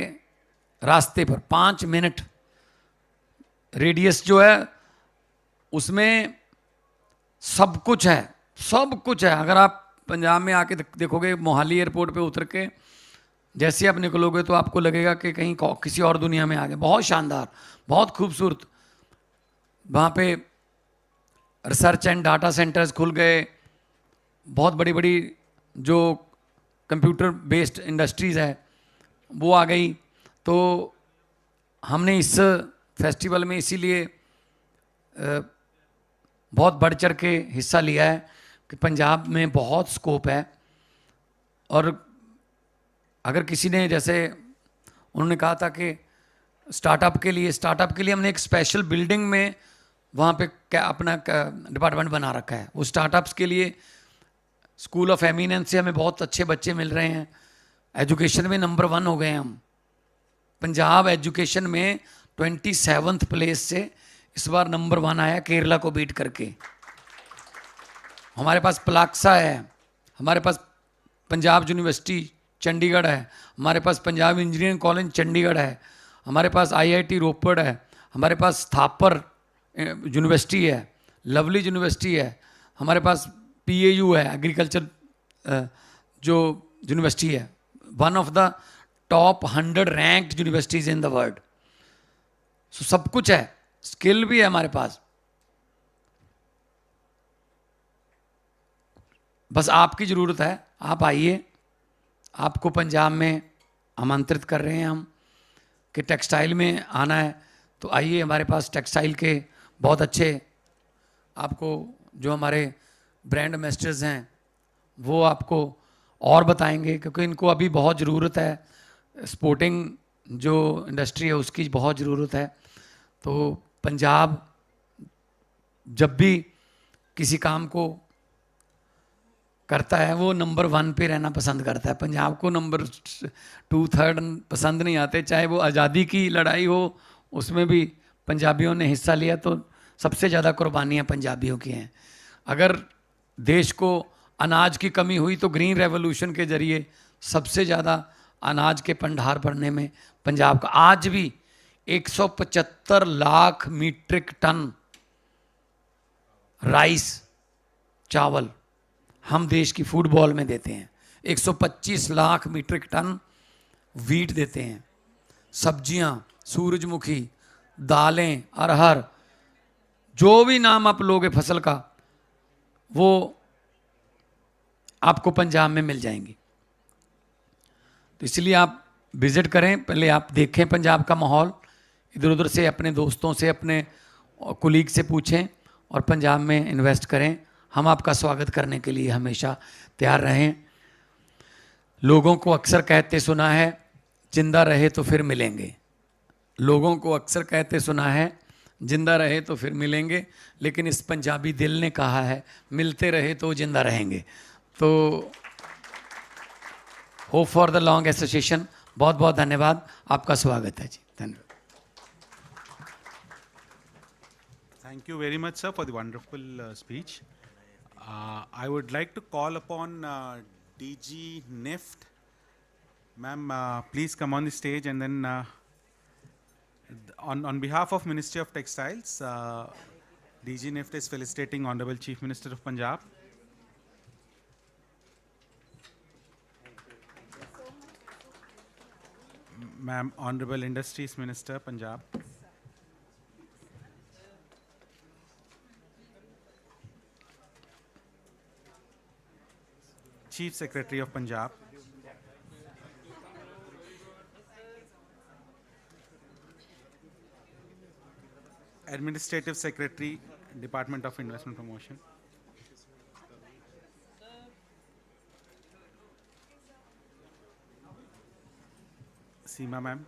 रास्ते पर, 5 मिनट रेडियस जो है उसमें सब कुछ है, सब कुछ है। अगर आप पंजाब में आके देखोगे, मोहाली एयरपोर्ट पे उतर के जैसे आप निकलोगे तो आपको लगेगा कि कहीं किसी और दुनिया में आ गए। बहुत शानदार, बहुत खूबसूरत। वहाँ पे रिसर्च एंड डाटा सेंटर्स खुल गए, बहुत बड़ी बड़ी जो कंप्यूटर बेस्ड इंडस्ट्रीज़ है वो आ गई। तो हमने इस फेस्टिवल में इसीलिए बहुत बढ़ चढ़ के हिस्सा लिया है कि पंजाब में बहुत स्कोप है। और अगर किसी ने, जैसे उन्होंने कहा था कि स्टार्टअप के लिए हमने एक स्पेशल बिल्डिंग में वहाँ पे क्या अपना डिपार्टमेंट बना रखा है। वो स्टार्टअप्स के लिए स्कूल ऑफ एमिनेंस से हमें बहुत अच्छे बच्चे मिल रहे हैं। एजुकेशन में नंबर 1 हो गए हैं हम। पंजाब एजुकेशन में 27th प्लेस से इस बार नंबर 1 आया, केरला को बीट करके। हमारे पास प्लाक्सा है, हमारे पास पंजाब यूनिवर्सिटी चंडीगढ़ है, हमारे पास पंजाब इंजीनियरिंग कॉलेज चंडीगढ़ है, हमारे पास आईआईटी रोपड़ है, हमारे पास थापर यूनिवर्सिटी है, लवली यूनिवर्सिटी है, हमारे पास पीएयू है, एग्रीकल्चर जो यूनिवर्सिटी है, one of the top 100 ranked universities in the world. So सब कुछ है, स्किल भी है हमारे पास। बस आपकी ज़रूरत है, आप आइए। आपको पंजाब में आमंत्रित कर रहे हैं हम कि टेक्सटाइल में आना है तो आइए। हमारे पास टेक्सटाइल के बहुत अच्छे, आपको जो हमारे ब्रांड एम्बेसडर्स हैं वो आपको और बताएंगे, क्योंकि इनको अभी बहुत ज़रूरत है। स्पोर्टिंग जो इंडस्ट्री है उसकी बहुत ज़रूरत है। तो पंजाब जब भी किसी काम को करता है वो नंबर 1 पे रहना पसंद करता है। पंजाब को नंबर 2, 3 पसंद नहीं आते। चाहे वो आज़ादी की लड़ाई हो, उसमें भी पंजाबियों ने हिस्सा लिया, तो सबसे ज़्यादा कुर्बानियाँ पंजाबियों की हैं। अगर देश को अनाज की कमी हुई तो ग्रीन रेवोल्यूशन के ज़रिए सबसे ज़्यादा अनाज के भंडार भरने में पंजाब का आज भी 175 लाख मीट्रिक टन राइस, चावल हम देश की फूड बॉल में देते हैं। 125 लाख मीट्रिक टन वीट देते हैं। सब्जियां, सूरजमुखी, दालें, अरहर, जो भी नाम आप लोगे फसल का, वो आपको पंजाब में मिल जाएंगी। तो इसलिए आप विजिट करें, पहले आप देखें पंजाब का माहौल, इधर उधर से अपने दोस्तों से, अपने कुलीग से पूछें और पंजाब में इन्वेस्ट करें। हम आपका स्वागत करने के लिए हमेशा तैयार रहें। लोगों को अक्सर कहते सुना है, जिंदा रहे तो फिर मिलेंगे। लोगों को अक्सर कहते सुना है, जिंदा रहे तो फिर मिलेंगे, लेकिन इस पंजाबी दिल ने कहा है, मिलते रहे तो जिंदा रहेंगे। तो hope for the long association. बहुत बहुत धन्यवाद, आपका स्वागत है जी। धन्यवाद। Thank you very much, sir, for the wonderful speech. I would like to call upon DG NIFT. Ma'am, please come on the stage, and then on behalf of Ministry of Textiles, DG NIFT is felicitating Honorable Chief Minister of Punjab. Ma'am, Honorable Industries Minister, Punjab. Chief Secretary of Punjab. Administrative Secretary, Department of Investment Promotion. Seema ma'am.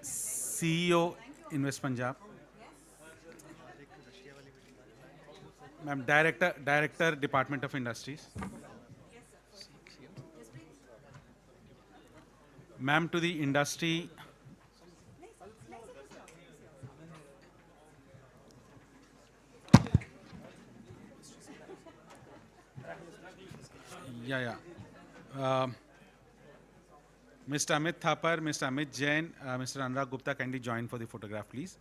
CEO, Invest Punjab. Ma'am, Director, Department of Industries. Ma'am, to the industry. Yeah. Mr. Amit Thapar, Mr. Amit Jain, Mr. Anurag Gupta kindly join for the photograph, please.